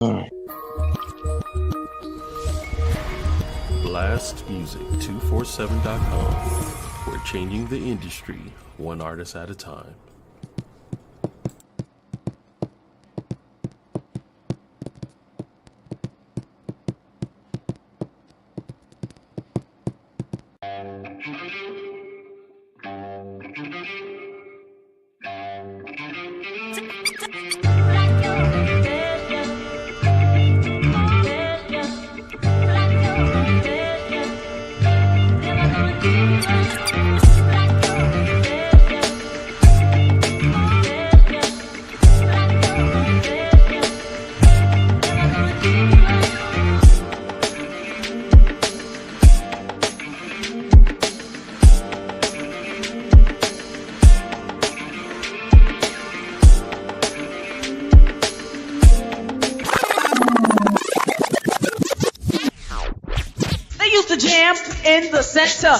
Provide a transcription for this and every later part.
All right. Blastmusic247.com. We're changing the industry one artist at a time. They used to jam in the center.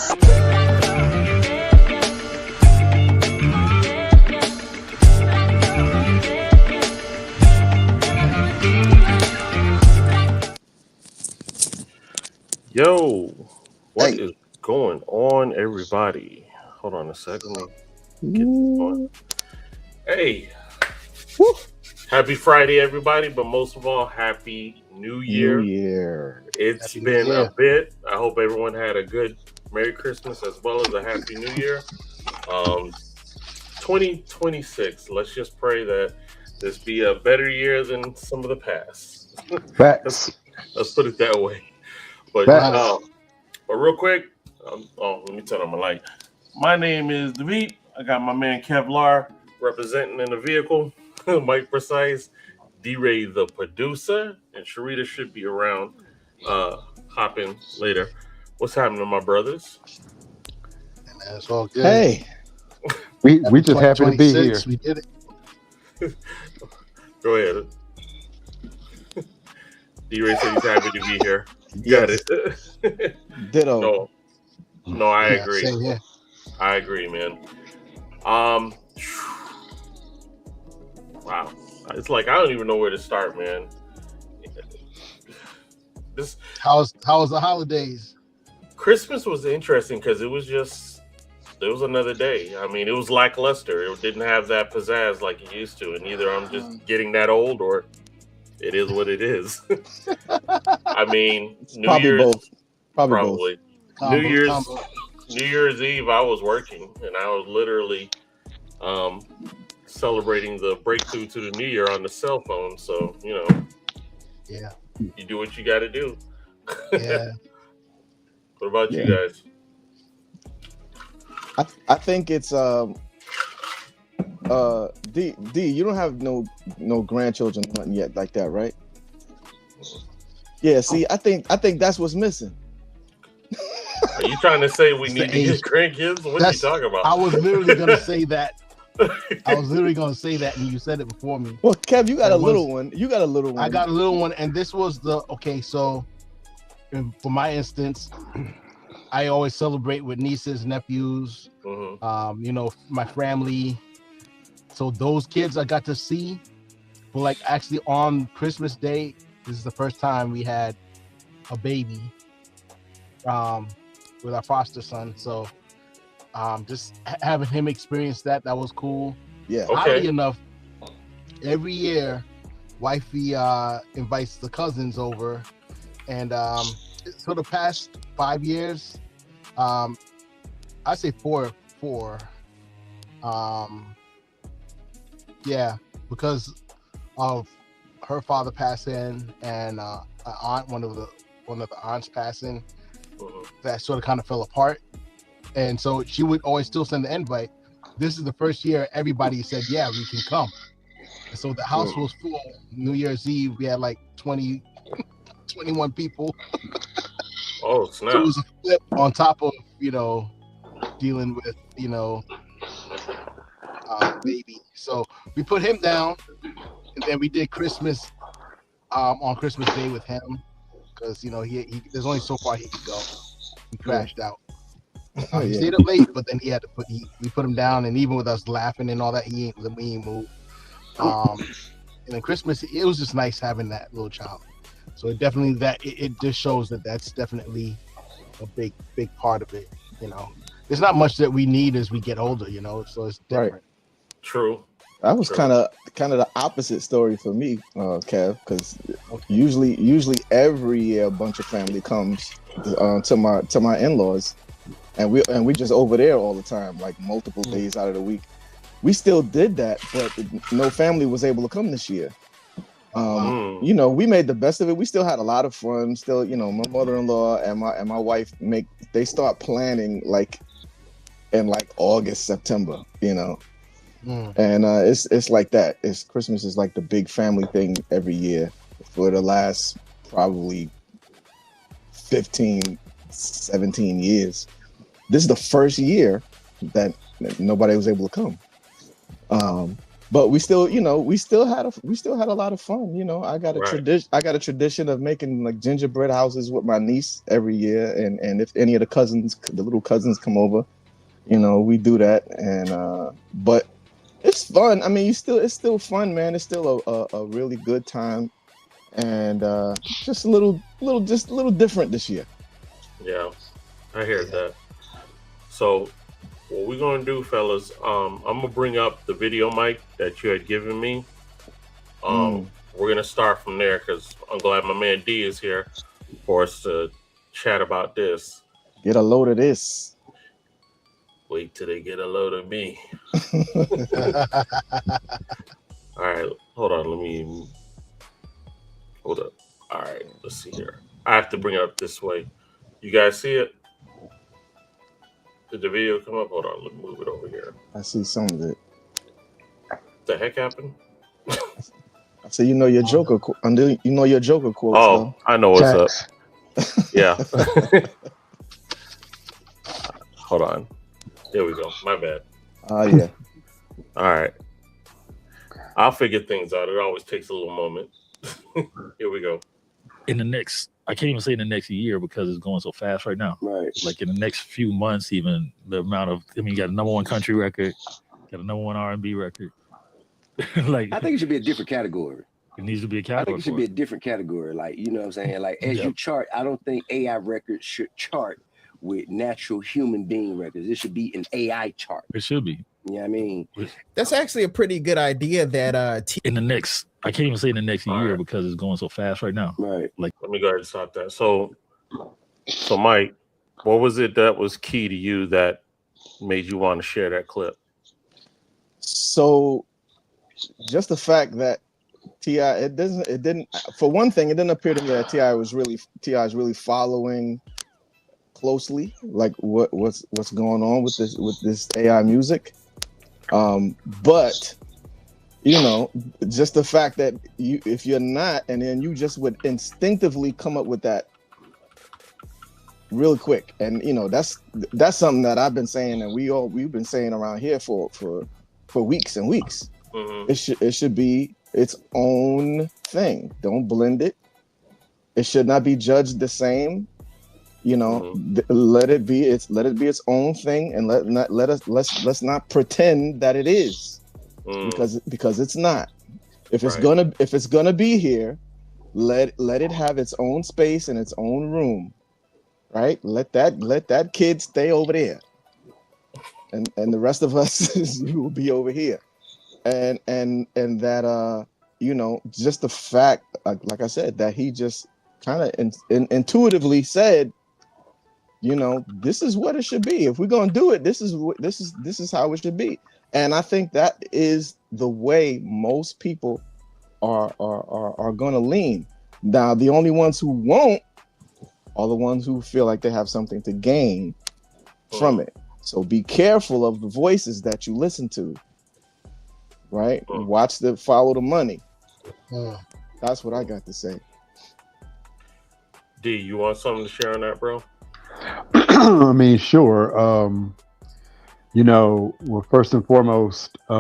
Yo, what Hey. is going on, everybody? Hold on a second. Let me get this going. Hey, Woo. happy Friday, everybody, but most of all, happy New Year. New Year. It's Happy been New Year. a bit. I hope everyone had a good Merry Christmas as well as a Happy New Year. 2026, let's just pray that this be a better year than some of the past. Facts. Let's put it that way. But Facts. but real quick, let me turn on my light. My name is David. I got my man Kevlar representing in the vehicle. Mike Precise, D-Ray the producer, and Sharita should be around. Hop in later. What's happening, my brothers? And that's all good. Hey. We just happy to be here. 2026, we did it. Go ahead. D-Ray said he's happy to be here. Got it. Ditto. No, I Yeah, agree. same here. I agree, man. Wow. It's like I don't even know where to start, man. This How was the holidays? Christmas was interesting because it was another day. I mean, it was lackluster. It didn't have that pizzazz like it used to, and either I'm just getting that old or it is what it is. I mean, New Probably Year's both. probably. Combo, New Year's combo. New Year's Eve, I was working, and I was literally celebrating the breakthrough to the new year on the cell phone. So, Yeah, you do what you got to do. yeah. What about you Yeah. guys? I think it's D, you don't have no grandchildren nothing yet like that, right? Yeah, see, I think that's what's missing. Are you trying to say we It's need the to get age. grandkids? What are you That's- talking about? I was literally gonna say that. And you said it before me. Well, Kev, you got That a little was- one. You got a little one. I got a little one, and this was so for my instance, I always celebrate with nieces, nephews, Mhm. my family. So those kids I got to see, but like actually on Christmas Day, this is the first time we had a baby with our foster son. So just having him experience that was cool. Yeah. Okay. Oddly enough, every year, wifey invites the cousins over, and so the past 5 years, I say four. Yeah, because of her father passing and an aunt, one of the aunts passing, Mhm. that sort of kind of fell apart. And so she would always still send the invite. This is the first year everybody said, yeah, we can come. And so the house was full. New Year's Eve, we had like 21 people. Oh, So snap. it was a flip on top of, dealing with, baby. So we put him down, and then we did Christmas on Christmas Day with him, because he there's only so far he could go. He crashed out. He stayed up late, but then he had to we put him down, and even with us laughing and all that, we ain't moved. And And then Christmas, it was just nice having that little child. So it definitely it just shows that that's definitely a big part of it. You know, there's not much that we need as we get older. You know, so it's different. Right. True. That was kind of the opposite story for me, Kev, because usually every year a bunch of family comes to my in-laws, and we just over there all the time, like multiple days out of the week. We still did that, but no family was able to come this year. You know, we made the best of it. We still had a lot of fun. Still, you know, my mother-in-law and my wife they start planning like in like August, September, you know. And it's like that. Christmas is like the big family thing every year for the last probably 15, 17 years. This is the first year that nobody was able to come. But we still had a lot of fun. You know, I got a tradition of making like gingerbread houses with my niece every year, and if any of the little cousins come over, you know, we do that. And but it's fun. I mean, it's still fun, man. It's still a really good time, and just a little different this year. Yeah, I hear that. So what we're gonna do, fellas, I'm gonna bring up the video mic that you had given me. We're gonna start from there because I'm glad my man D is here for us to chat about this. Get a load of this. Wait till they get a load of me. All right, hold on. Hold up. All right, let's see here. I have to bring it up this way. You guys see it? Did the video come up? Hold on, let me move it over here. I see some of it. What the heck happened? I say, you know your Joker quotes. Oh, though. I know what's up. Yeah. Hold on. There we go. My bad. Yeah. All right. I'll figure things out. It always takes a little moment. Here we go. I can't even say in the next year because it's going so fast right now. Right. Like in the next few months, even the amount of, you got a number one country record, got a number one R&B record. Like, I think it should be a different category. It needs to be a I category. think it should be a different category. Like, you know what I'm saying? Like, as you chart, I don't think AI records should chart with natural human being records. It should be an AI chart. It should be. You know what I mean? That's actually a pretty good idea that I can't even say in the next year right. because it's going so fast right now. Right. Like, Let me go ahead and stop that. So Mike, what was it that was key to you that made you want to share that clip? So just the fact that T.I., it didn't for one thing, it didn't appear to me that T.I. is really following closely like what's going on with this AI music. But you know, just the fact that if you're not, and then you just would instinctively come up with that real quick. And you know, that's something that I've been saying, and we've been saying around here for weeks and weeks. Mm-hmm. It should be its own thing. Don't blend it. It should not be judged the same. You know, let it be its own thing, and let's not pretend that it is, because it's not. If it's gonna be here, let it have its own space and its own room, right? Let that kid stay over there, and the rest of us will be over here, and that you know, just the fact, like I said, that he just kind of intuitively said, you know, this is what it should be. If we're gonna do it, this is how it should be. And I think that is the way most people are gonna lean. Now, the only ones who won't are the ones who feel like they have something to gain from it. So be careful of the voices that you listen to. Right? Follow the money. That's what I got to say. D, you want something to share on that, bro? I mean, sure. You know, well, first and foremost, you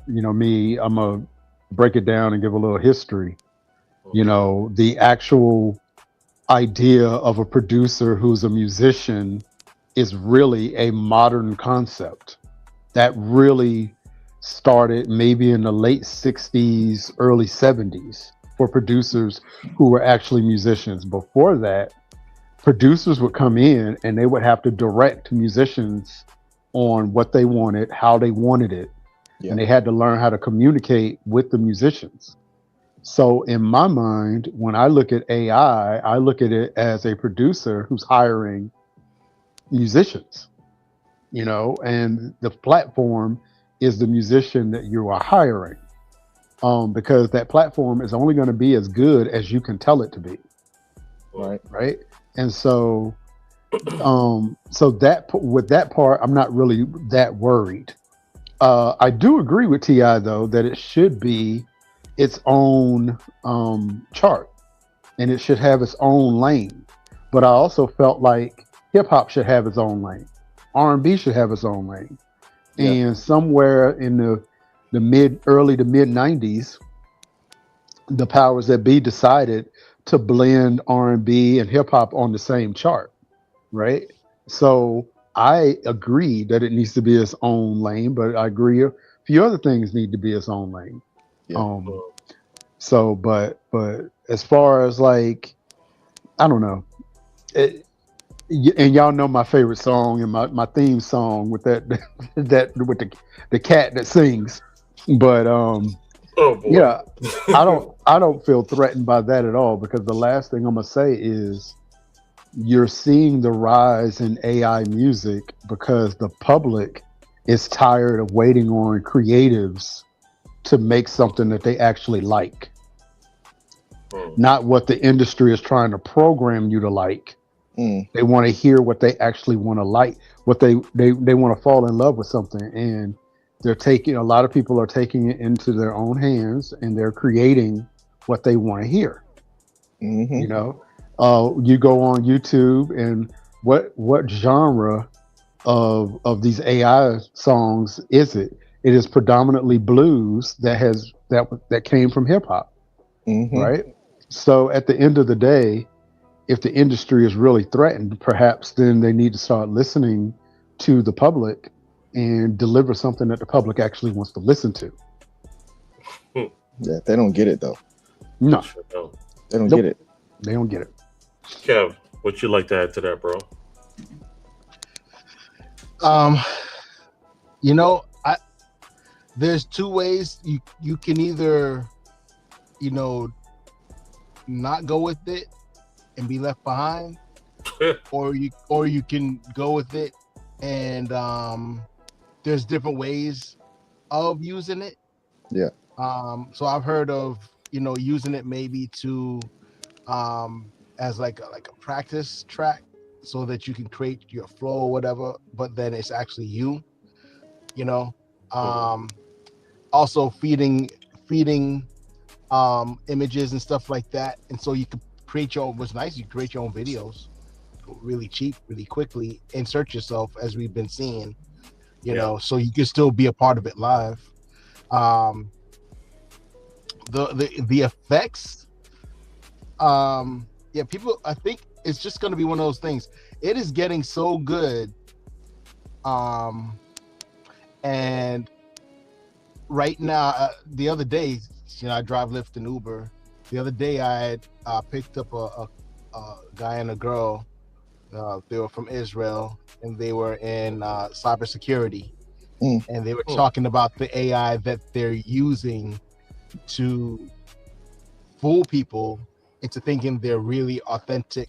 know, I'm gonna break it down and give a little history. You know, the actual idea of a producer who's a musician is really a modern concept that really started maybe in the late 60s, early 70s for producers who were actually musicians. Before that, producers would come in and they would have to direct musicians on what they wanted, how they wanted it, Yeah. and they had to learn how to communicate with the musicians. So in my mind, when I look at AI, I look at it as a producer who's hiring musicians, and the platform is the musician that you are hiring, because that platform is only going to be as good as you can tell it to be, right? And so, so that with that part, I'm not really that worried. I do agree with Ti though that it should be its own chart, and it should have its own lane. But I also felt like hip hop should have its own lane, R&B should have its own lane, and somewhere in the early to mid 90s, the powers that be decided to blend R&B and hip hop on the same chart, right? So I agree that it needs to be its own lane, but I agree a few other things need to be its own lane. Yeah. So, but as far as like, I don't know, and y'all know my favorite song and my theme song with that with the cat that sings, but yeah, I don't feel threatened by that at all, because the last thing I'm gonna say is you're seeing the rise in AI music because the public is tired of waiting on creatives to make something that they actually like, not what the industry is trying to program you to like. They want to hear what they actually want to like, what they want to fall in love with something, and a lot of people are taking it into their own hands and they're creating what they want to hear. You go on YouTube, and what genre of these AI songs is it? It is predominantly blues that came from hip hop, right? So at the end of the day, if the industry is really threatened, perhaps then they need to start listening to the public and deliver something that the public actually wants to listen to. Yeah, they don't get it though. No, they don't get it. They don't get it. Kev, what you like to add to that, bro? There's two ways you can either, not go with it and be left behind, or you can go with it, and there's different ways of using it. Yeah. So I've heard of using it maybe to as like a practice track, so that you can create your flow or whatever, but then it's actually you. Also feeding images and stuff like that, and so you can create your own. What's nice, you create your own videos really cheap, really quickly, insert yourself, as we've been seeing, so you can still be a part of it live. The effects, people, I think it's just going to be one of those things. It is getting so good, and right now, the other day, I drive, Lyft, and Uber. The other day, I had picked up a guy and a girl. They were from Israel, and they were in cybersecurity, and they were talking about the AI that they're using to fool people into thinking they're really authentic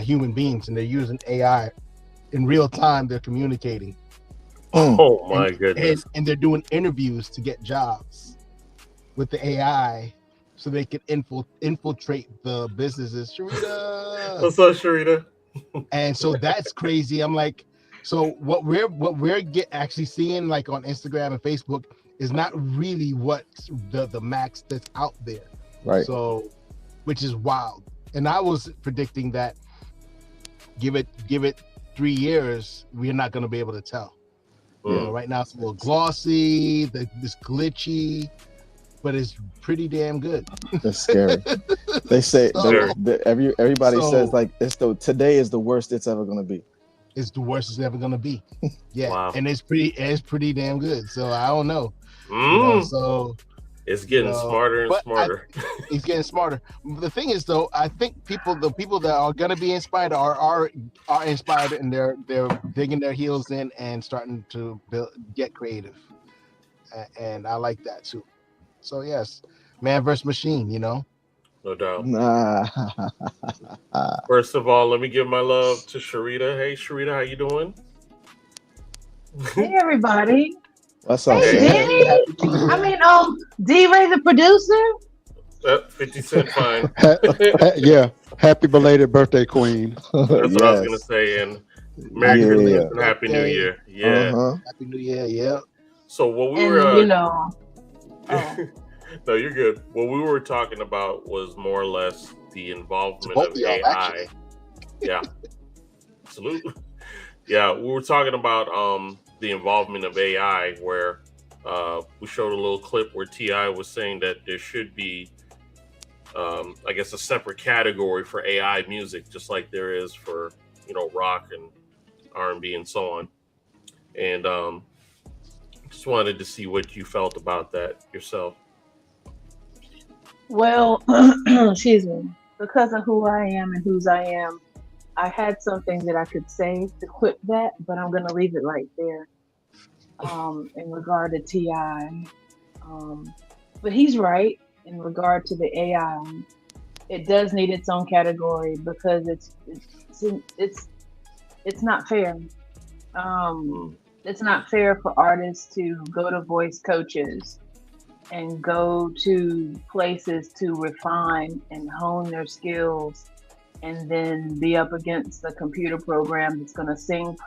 human beings, and they're using AI in real time. They're communicating. Oh my goodness! And they're doing interviews to get jobs with the AI, so they can infiltrate the businesses. Sharita, what's up, Sharita? And so that's crazy. I'm like, so what we're actually seeing, like on Instagram and Facebook, is not really what the max that's out there. Right. So, which is wild. And I was predicting that give it 3 years, we're not going to be able to tell. Right now it's a little glossy, this glitchy, but it's pretty damn good. That's scary. They say everybody says like today is the worst it's ever going to be. it's the worst it's ever gonna be. Yeah, Wow. and it's pretty damn good. So I don't know. You know, so it's getting smarter and smarter. It's getting smarter. The thing is, though, I think the people that are gonna be inspired are inspired, and they're digging their heels in and starting to get creative, and I like that too. So yes, man versus machine, you know. No doubt. Nah. First of all, let me give my love to Sharita. Hey, Sharita, how you doing? Hey, everybody. What's up, Hey, Shay? Danny. I mean, D-Ray, the producer. 50 Cent fine. Yeah, happy belated birthday, Queen. That's what I was gonna say. And Merry Christmas and Happy New Year. Yeah. Happy New Year. Yeah. So what we And, were, you know, no, you're good. What we were talking about was more or less the involvement of AI. Actually. Yeah, absolutely. Yeah, we were talking about the involvement of AI, where we showed a little clip where T.I. was saying that there should be, I guess, a separate category for AI music, just like there is for, you know, rock and R&B and so on. And just wanted to see what you felt about that yourself. well, excuse me, because of who I am and whose I am, I had something that I could say to clip that, but I'm going to leave it right there in regard to T.I. But he's right in regard to the AI. It does need its own category because it's not fair. It's not fair for artists to go to voice coaches and go to places to refine and hone their skills, and then be up against the computer program that's going to sing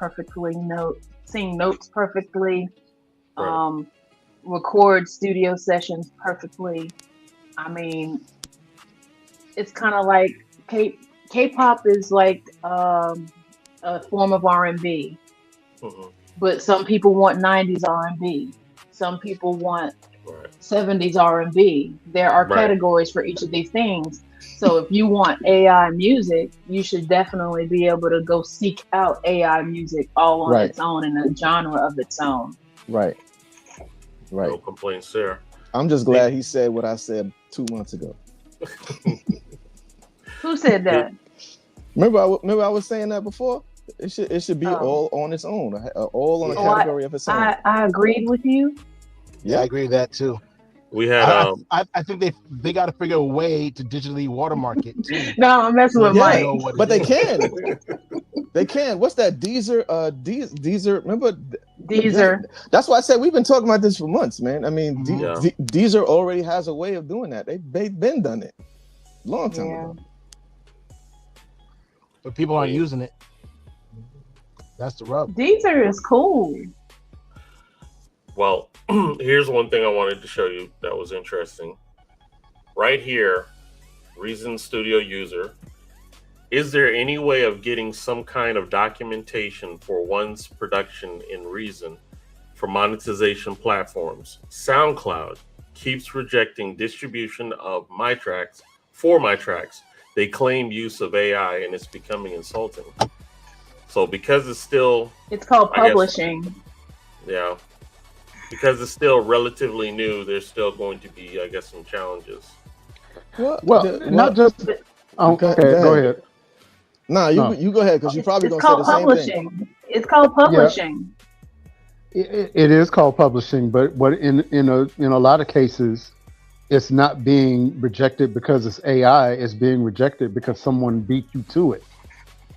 notes perfectly, Right. record studio sessions perfectly. I mean, it's kind of like K-pop is like a form of R&B, but some people want 90s R&B. Some people want 70s R&B. There are categories for each of these things. So if you want AI music, you should definitely be able to go seek out AI music all on its own in a genre of its own. Right. No complaints there. I'm just glad he said what I said 2 months ago. Who said that? Remember I was saying that before? It should be all on its own, all on a category of its own. I agreed with you. Yeah, I agree with that too. We had I think they got to figure a way to digitally watermark it too. No, I'm messing with Mike. But they can. They can. What's that? Deezer. Deezer. Remember? Deezer. That's why I said we've been talking about this for months, man. I mean, Deezer already has a way of doing that. They've been done it long time ago. But people aren't using it. That's the rub. Deezer is cool. Well, here's one thing I wanted to show you that was interesting. Right here, Reason Studio user. Is there any way of getting some kind of documentation for one's production in Reason for monetization platforms? SoundCloud keeps rejecting distribution of my tracks for my tracks. They claim use of AI and it's becoming insulting. So because it's still... It's called publishing. Yeah. Because it's still relatively new, there's still going to be, I guess, some challenges. Not just... Okay, go ahead. No, you go ahead because you probably going to say the same thing. It's called publishing. Yeah. It is called publishing, but in a lot of cases, it's not being rejected because it's AI. It's being rejected because someone beat you to it.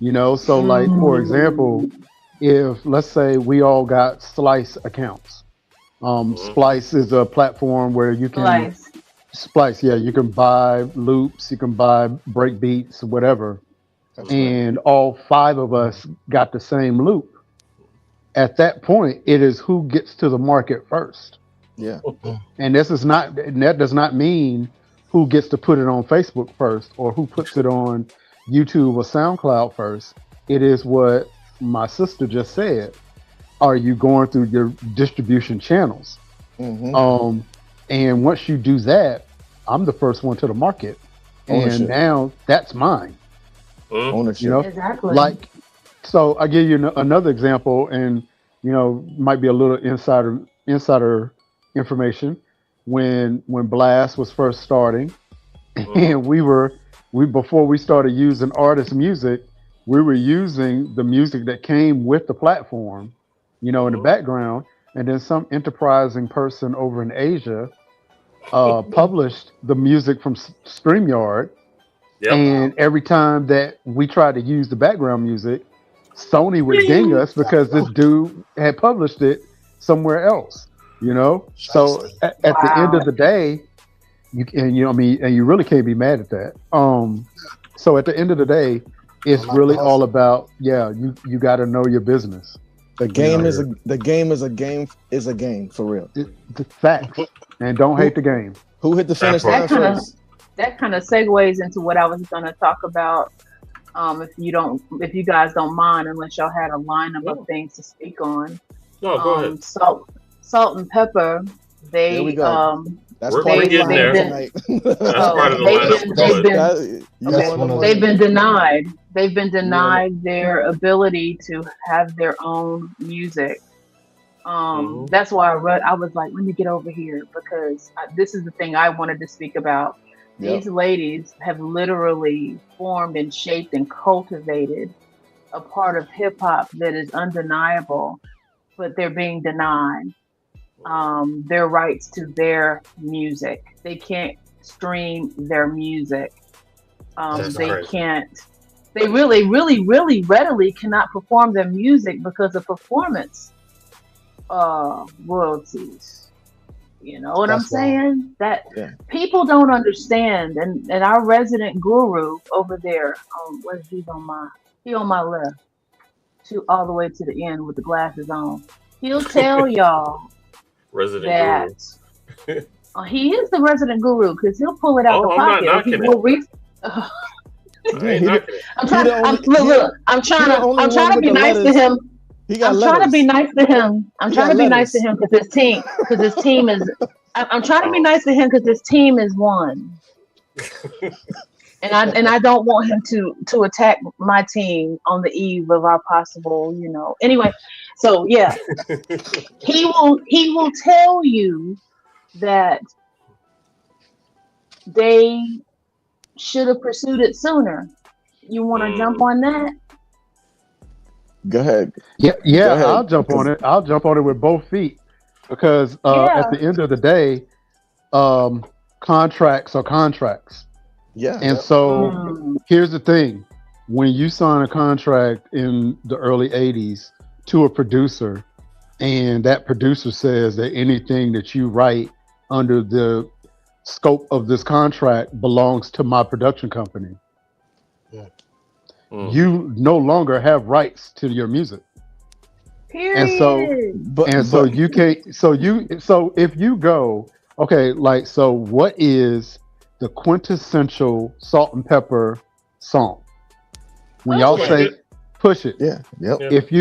You know, so like for example, if let's say we all got Splice accounts. Splice is a platform where you can Splice. Yeah, you can buy loops, you can buy break beats, whatever. And all 5 of us got the same loop. At that point, it is who gets to the market first. Yeah. And that does not mean who gets to put it on Facebook first or who puts it on YouTube or SoundCloud first. It is what my sister just said. Are you going through your distribution channels? And once you do that, I'm the first one to the market. And now that's mine. Ownership. You know, exactly. So I give you another example, and might be a little insider information. When Blast was first starting, and we before we started using artist music, we were using the music that came with the platform, in the background, and then some enterprising person over in Asia published the music from StreamYard. Yep. And every time that we tried to use the background music, Sony would ding us because this dude had published it somewhere else. So at the end of the day, you really can't be mad at that. So at the end of the day, it's really all about you got to know your business. The game is a game for real. The facts, and don't hate the game. Who hit the finish line first? That kind of segues into what I was going to talk about. If you guys don't mind, unless y'all had a lineup of things to speak on. No, go ahead. Salt and pepper. There we go. That's part of getting there. They've been denied. They've been denied their ability to have their own music. That's why I was like, let me get over here, because this is the thing I wanted to speak about. These ladies have literally formed and shaped and cultivated a part of hip hop that is undeniable, but they're being denied their rights to their music. They can't stream their music. They really, really, really readily cannot perform their music because of performance royalties. You know what I'm saying? That people don't understand, and our resident guru over there, he on my left, all the way to the end with the glasses on. He'll tell y'all resident guru. He is the resident guru because he'll pull it out the pocket. I'm trying to be nice to him. I'm trying to be nice to him. I'm trying to be nice to him because his team is. I'm trying to be nice to him because his team is won, and I don't want him to attack my team on the eve of our possible, Anyway, so yeah, he will tell you that they should have pursued it sooner. You want to jump on that? Go ahead. Yeah, go ahead. I'll jump on it. I'll jump on it with both feet because at the end of the day, contracts are contracts. Yeah. And so here's the thing: when you sign a contract in the early '80s to a producer, and that producer says that anything that you write under the scope of this contract belongs to my production company. You no longer have rights to your music. Period. And so you can't. So if you go, so what is the quintessential Salt and Pepper song? When y'all say push it, If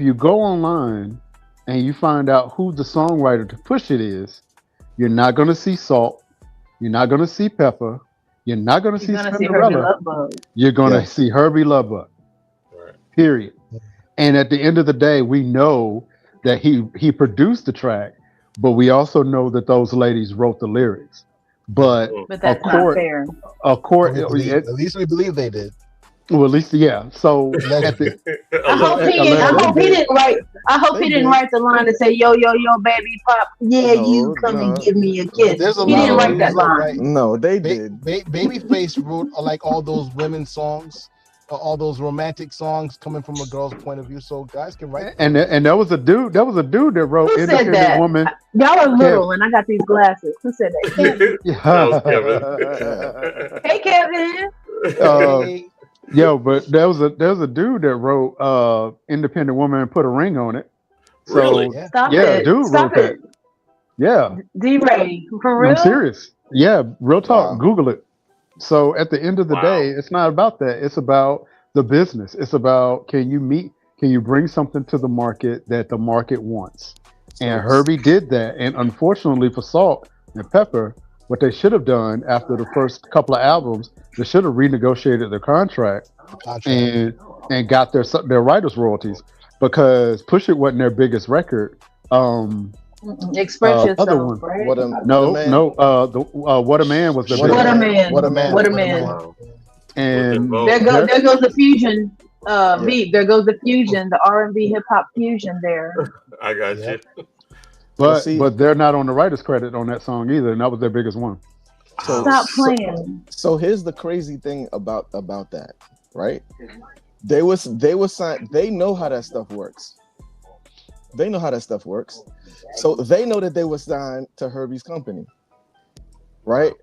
you go online and you find out who the songwriter to push it is, you're not going to see Salt. You're not going to see Pepper. You're not going to see Cinderella. You're going to see Herbie Lovebug. Right. Period. And at the end of the day, we know that he produced the track, but we also know that those ladies wrote the lyrics. But that's not fair. At least we believe they did. Well, at least, yeah. So I hope he didn't write the line to say, yo, baby pop. Yeah, you come and give me a kiss. He didn't write that line. No, they did. Babyface wrote like all those women's songs, all those romantic songs coming from a girl's point of view. So guys can write. And there was a dude that wrote Who said that? Woman. Y'all are little, and I got these glasses. Who said that? That was Kevin. Hey, Kevin. But there's a dude that wrote Independent Woman and put a ring on it. So, really? Stop it. Dude Stop wrote it. that. Yeah. D-Ray, for real? I'm serious. Yeah, real talk. Wow. Google it. So at the end of the day, it's not about that. It's about the business. It's about can you bring something to the market that the market wants? And Herbie did that. And unfortunately for Salt and Pepper, what they should have done after the first couple of albums, they should have renegotiated their contract and got their writers royalties, because Push It wasn't their biggest record. Express Other yourself, one. right? What a What a Man was their What biggest a record. Man. What a Man. What a Man. Wow. And There goes the fusion. Beat. There goes the fusion, the R&B hip hop fusion there. I got you. but they're not on the writer's credit on that song either, and that was their biggest one. Stop playing. So here's the crazy thing about that, right? They were signed. They know how that stuff works. So they know that they were signed to Herbie's company, right?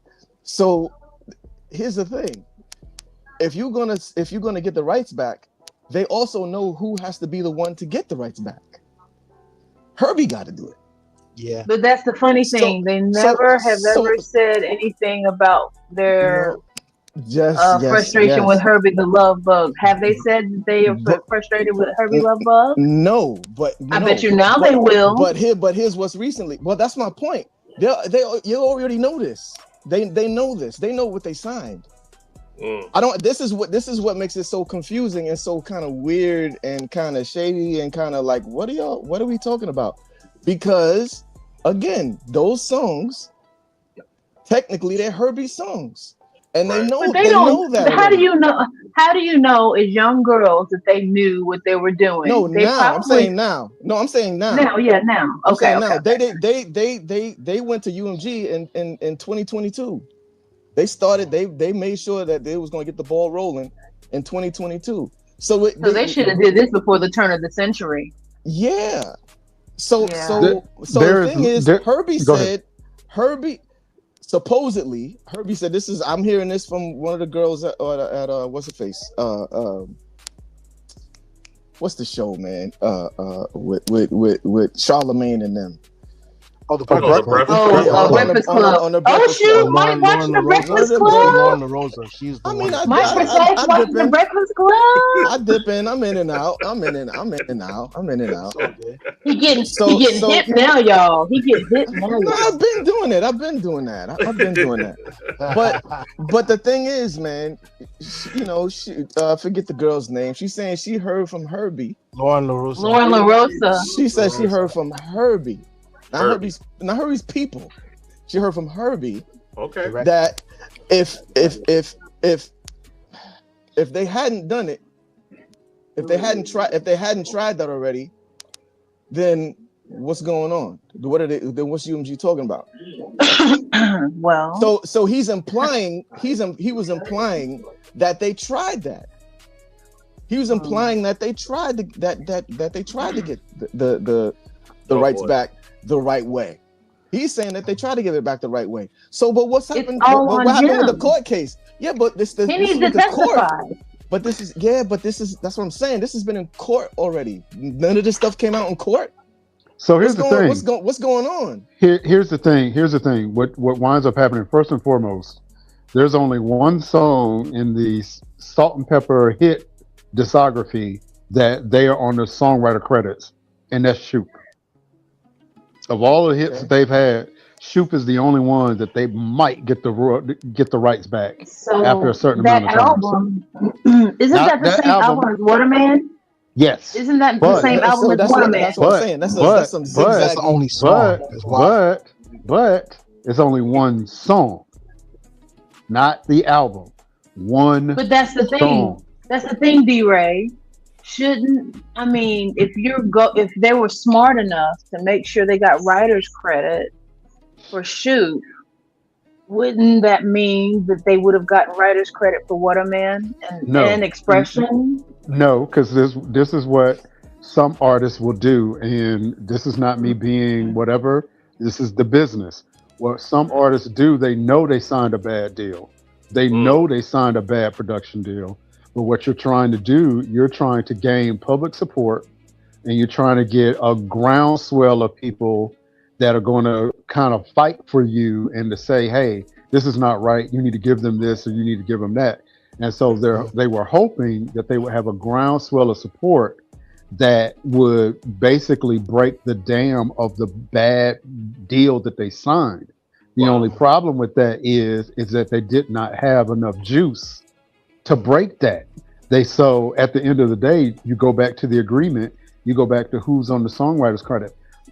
So here's the thing: if you're gonna get the rights back, they also know who has to be the one to get the rights back. Herbie got to do it. Yeah. But that's the funny thing. They never have ever said anything about their frustration with Herbie the Love Bug. Have they said that they are frustrated with Herbie Love Bug? No, but I bet you now they will. But here's what's recently. Well, that's my point. You already know this. They know this. They know what they signed. This is what makes it so confusing and so kind of weird and kind of shady and kind of like, what are we talking about? Because again, those songs technically they're Herbie's songs, and they know that. How do you know? How do you know as young girls that they knew what they were doing? No, I'm saying now. Now, yeah, now. Okay, now. Okay. They went to UMG in 2022. They started. They made sure that they was going to get the ball rolling in 2022. So they should have did this before the turn of the century. Yeah. So the thing is, Herbie supposedly said, this is, I'm hearing this from one of the girls at what's her face? What's the show, man? With Charlemagne and them. Oh, the Breakfast Club. Breakfast Club. Oh shoot, Mike watching the Breakfast Club. Lauren LaRosa, she's the one. Mike watching the Breakfast Club. I dip in. I'm in and out. I'm in and out. He getting hip now, y'all. He getting hip now. No, I've been doing that. But the thing is, man, forget the girl's name. She's saying she heard from Herbie. Lauren LaRosa. She said she heard from Herbie. Not Herbie's people. She heard from Herbie. Okay. That if they hadn't done it, if they hadn't tried that already, then what's going on? Then what's UMG talking about? Well. So he was implying that they tried that. He was implying that they tried to that they tried to get the rights back the right way. He's saying that they try to give it back the right way. So, but what's happened? What happened with the court case? Yeah, but this he needs to testify. But this is that's what I'm saying. This has been in court already. None of this stuff came out in court. So here's the thing. What's going on? Here's the thing. What winds up happening, first and foremost, there's only one song in the Salt and Pepper hit discography that they are on the songwriter credits, and that's Shoop. Of all the hits that they've had, Shoop is the only one that they might get the rights back after a certain amount of time. Isn't that the same album as Waterman? Yes. Isn't that the same album as Waterman? That's what I'm saying. That's some zigzag. That's the only song. But it's only one song, not the album. But that's the thing. That's the thing, D-Ray. If they were smart enough to make sure they got writer's credit for Shoot, wouldn't that mean that they would have gotten writer's credit for Waterman and Expression? No, because this is what some artists will do, and this is not me being whatever. This is the business. What some artists do, they know they signed a bad deal. They know they signed a bad production deal. But what you're trying to do, you're trying to gain public support, and you're trying to get a groundswell of people that are going to kind of fight for you and to say, hey, this is not right. You need to give them this, or you need to give them that. And so they were hoping that they would have a groundswell of support that would basically break the dam of the bad deal that they signed. The Wow. only problem with that is that they did not have enough juice to break that. So at the end of the day, you go back to the agreement, you go back to who's on the songwriter's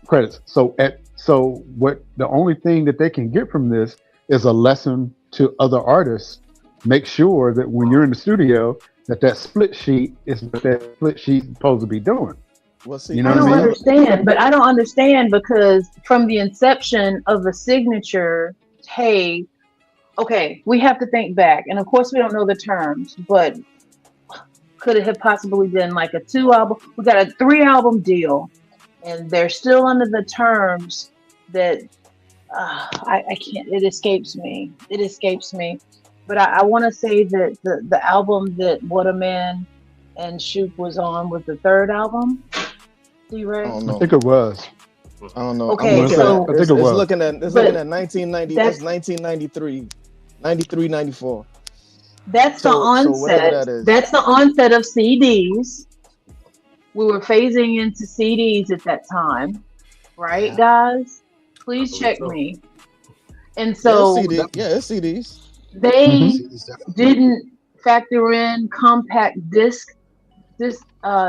credits. So what the only thing that they can get from this is a lesson to other artists. Make sure that when you're in the studio, that split sheet is what that split sheet is supposed to be doing. Well, see, You know I what I don't mean? understand, but I don't understand because from the inception of the signature, hey, okay, we have to think back, and of course we don't know the terms, but could it have possibly been like a 2 album? We got a 3 album deal, and they're still under the terms that I can't. It escapes me. It escapes me. But I want to say that the album that What a Man and Shoop was on was the 3rd album. D-Ray? I don't I know. think it was. I don't know. Okay, I'm looking so- at, I think it it's was. looking at it's But looking at 1990. that's- That's 1993, 93, 94. That's the So whatever onset. that is. That's the onset of CDs. We were phasing into CDs at that time, right, Yeah. guys? Please I believe check so. me. And so yeah, it's CDs. they CDs definitely. didn't factor in compact disc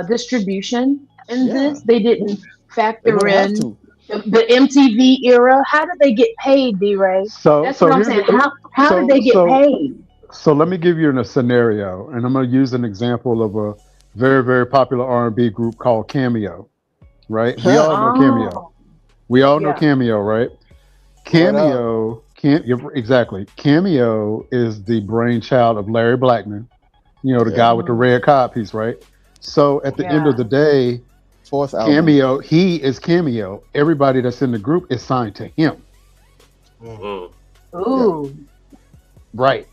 distribution in Yeah. this. They didn't They factor wouldn't have in to. the MTV era. How did they get paid, D-Ray? So That's so what I'm here's saying. the- How so- did they get so- paid? So let me give you a scenario, and I'm going to use an example of a very, very popular R&B group called Cameo, right? We all know Cameo. Oh, We all know Yeah. Cameo, right? Exactly. Cameo is the brainchild of Larry Blackman, the Yeah. guy with the red cod piece, right? So at the end of the day, 4th album. Cameo, he is Cameo. Everybody that's in the group is signed to him, Mm. ooh. right?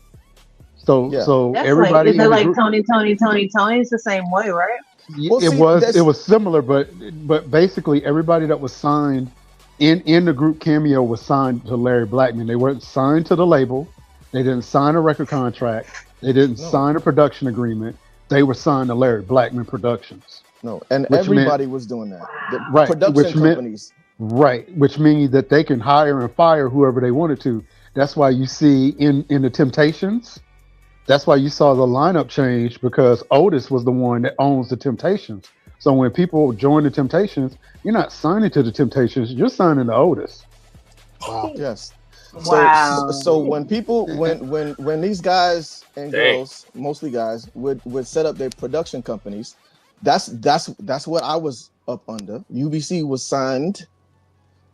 So Yeah. so That's everybody like, is in it the like group, Tony? It's the same way, right? Well, it see, was that's- similar, but basically everybody that was signed in the group Cameo was signed to Larry Blackman. They weren't signed to the label. They didn't sign a record contract. They didn't No. sign a production agreement. They were signed to Larry Blackman Productions. No, and Which everybody was doing that. The Right, production which meant- companies. Right, which means that they can hire and fire whoever they wanted to. That's why you see in the Temptations, that's why you saw the lineup change, because Otis was the one that owns the Temptations. So when people join the Temptations, you're not signing to the Temptations, you're signing to Otis. Wow. Yes. Wow. So when people when these guys and Dang. girls, mostly guys, would set up their production companies, that's what I was up under. UBC was signed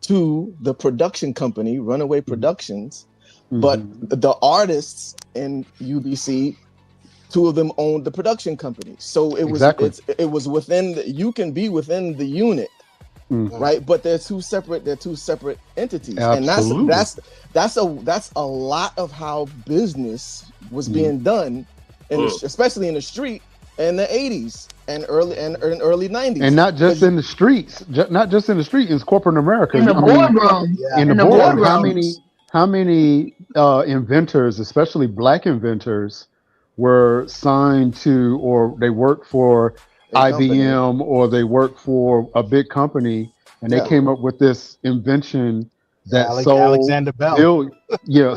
to the production company, Runaway Productions, but Mhm. the artists in UBC, 2 of them owned the production company. So it was Exactly. it was within you can be within the unit, Mhm. right? But they're two separate entities. Absolutely. And that's a lot of how business was being done especially in the street in the 80s and early 90s. And not just in the streets, not just in the street, it's corporate America. In the I mean, boardroom. Yeah. in the in the boardroom, boardrooms. how many inventors, especially black inventors, were signed to, or they worked for A company. IBM, or they worked for a big company, and they Yeah. came up with this invention that sold Alexander Bell.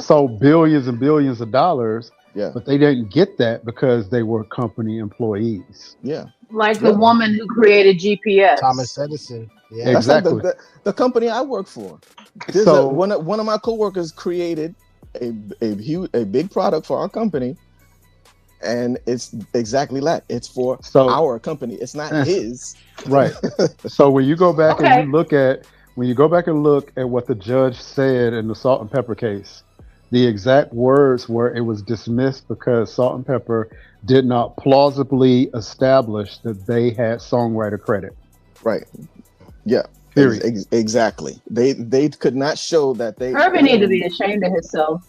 sold billions and billions of dollars. Yeah. But they didn't get that because they were company employees. Yeah. Like the Yeah. woman who created GPS. Thomas Edison. Yeah. That's like Exactly. the company I work for. So- One of my coworkers created a big product for our company, and it's exactly that. It's for So- our company. It's not his. Right. So when you go back Okay. and you look at what the judge said in the Salt and Pepper case, the exact words were it was dismissed because Salt and Pepper did not plausibly establish that they had songwriter credit. Right. Yeah. Period. Exactly. They could not show that they. Herbie need to be ashamed of himself.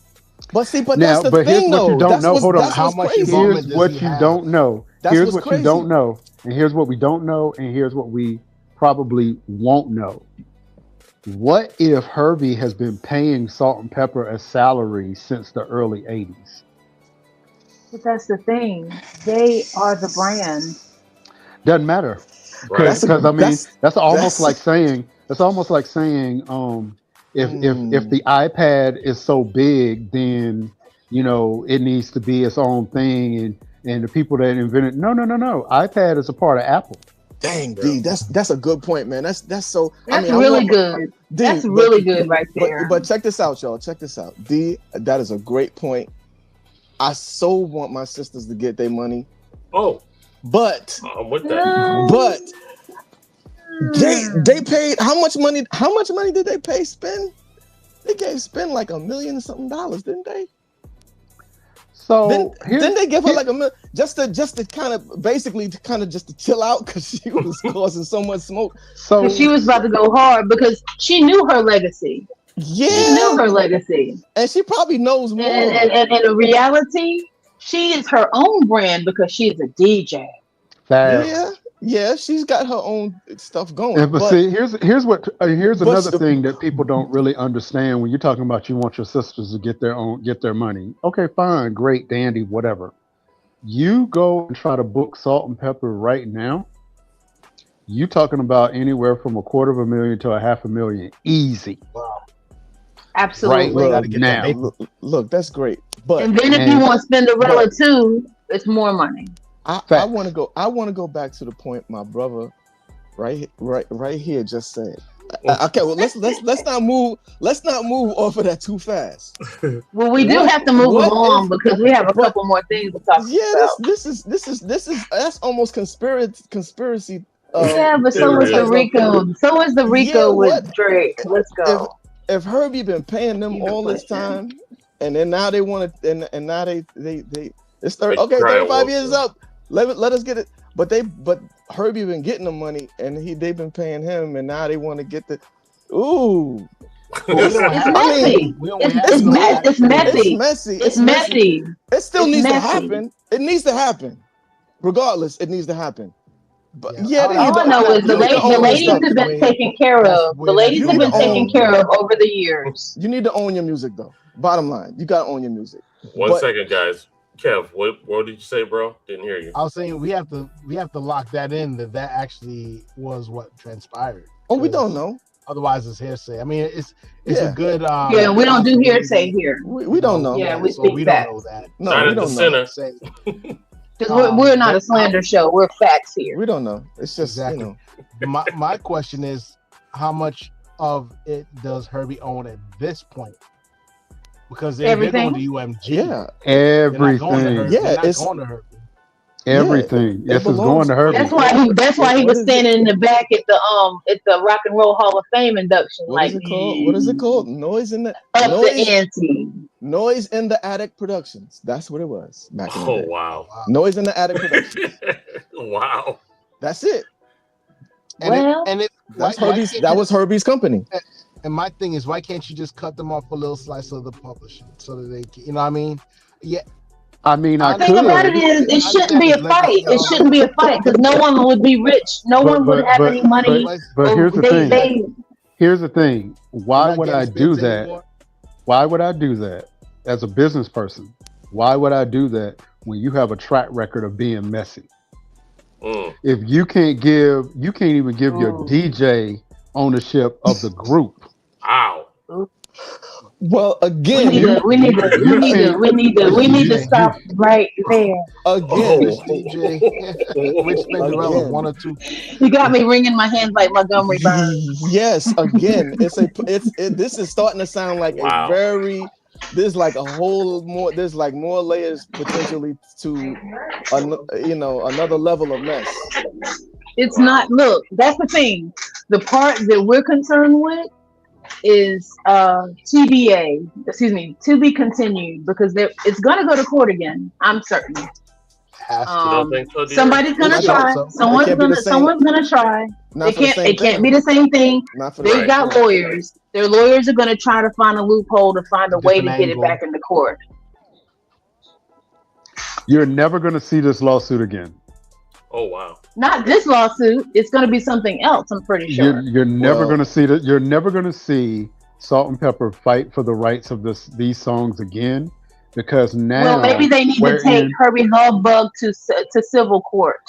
But see, but Now, that's the but here's thing, what you though. don't That's know. what's- Hold on. that's How what's much crazy. involvement Here's does what he you have? don't know. That's Here's what's what crazy. you don't know. And here's what we don't know. And here's what we probably won't know. What if Herbie has been paying Salt and Pepper a salary since the early 80s? But that's the thing. They are the brand. Doesn't matter. Right. Because I mean, That's- that's almost that's- like saying If the iPad is so big, then it needs to be its own thing, and the people that invented no. iPad is a part of Apple. Dang, D, that's a good point, man. That's so. That's really good. D, that's really good right there. But check this out, y'all. Check this out, D. That is a great point. I so want my sisters to get their money. Oh, but I'm with that. But they paid how much money? How much money did they spend? They gave spend like $1 million and something, didn't they? So didn't they give her like $1 million just to kind of basically just to chill out because she was causing so much smoke? So she was about to go hard because she knew her legacy. Yeah, she knew her legacy, and she probably knows more. And in reality, she is her own brand because she's a DJ. Yeah, she's got her own stuff going. But see, here's another thing that people don't really understand when you're talking about you want your sisters to get their money. Okay, fine, great, dandy, whatever. You go and try to book Salt and Pepper right now. You talking about anywhere from $250,000 to $500,000, easy. Wow. Absolutely. Right now. Look, that's great. But and then if you want Cinderella too, it's more money. I want to go back to the point my brother right here just said. Okay, well let's not move off of that too fast. Well, we do have to move along because we have a couple more things to talk about. Yeah, this is that's almost conspiracy. Yeah, but so is the Rico. So is the Rico with Drake. Let's go. If Herbie been paying them all this time, and then now they want to, and now they it's 35 years up. Let us get it. But Herbie been getting the money, and they've been paying him, and now they want to get the. Ooh. It's messy. It's messy. It still needs to happen. It needs to happen. Regardless, it needs to happen. But all I know is the ladies have been taken care of. The ladies have been taken care of over the years. You need to own your music, though. Bottom line, you gotta own your music. One second, guys. Kev, what did you say, bro? Didn't hear you. I was saying we have to lock that in that actually was what transpired. Oh, we don't know. Otherwise, it's hearsay. I mean, it's a good. We don't do hearsay here. We don't know. Yeah, we speak facts. Don't know that. No, we don't know. Because we're not a slander show. We're facts here. We don't know. It's just My question is, how much of it does Herbie own at this point? Because they're going to UMG. Everything. It's going to Herbie. Everything. Yes, it's going to Herbie. That's why he was standing in the back at the Rock and Roll Hall of Fame induction. What is it called? Noise in the ante. Noise in the Attic Productions. That's what it was back in the day. Oh wow. Noise in the Attic Productions. Wow. That's it. That was Herbie's company. And my thing is, why can't you just cut them off a little slice of the publishing so that they can, you know what I mean? Yeah. I mean, the thing about it is, it shouldn't be a fight. It shouldn't be a fight because no one would be rich. No one would have any money. But here's the thing. Here's the thing. Why would I do that? Anymore? Why would I do that as a business person? Why would I do that when you have a track record of being messy? If you can't even give your DJ ownership of the group. Wow. Well, again, we need to stop right there. Again, which one or two. You got me wringing my hands like Montgomery Burns. Yes, again, this is starting to sound like there's like more layers potentially to another level of mess. It's not. Look, that's the thing. The part that we're concerned with is TBA, to be continued, because it's gonna go to court again. I'm certain. Somebody's gonna try. Someone's gonna try. It can't be the same thing. They've got lawyers. Their lawyers are gonna try to find a loophole to find a way to get it back into court. You're never gonna see this lawsuit again. Oh wow! Not this lawsuit. It's going to be something else. I'm pretty sure. You're never going to see that. You're never going to see Salt and Pepper fight for the rights of these songs again, because now. Well, maybe they need to take Herbie Hubbub to civil court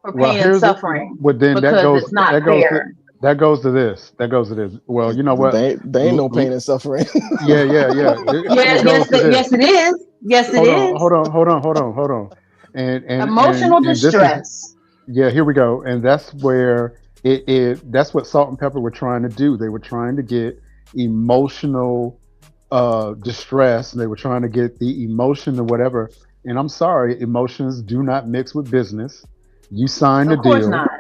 for pain and suffering. Then because it's not fair. That goes to this. Well, you know what? They ain't no pain and suffering. Yeah. Yes, it is. Yes, it is. Hold on. And Emotional this is, distress. yeah, here we go. And that's where that's what Salt and Pepper were trying to do. They were trying to get emotional distress. They were trying to get the emotion or whatever. And I'm sorry, emotions do not mix with business. You signed a deal. Of course not.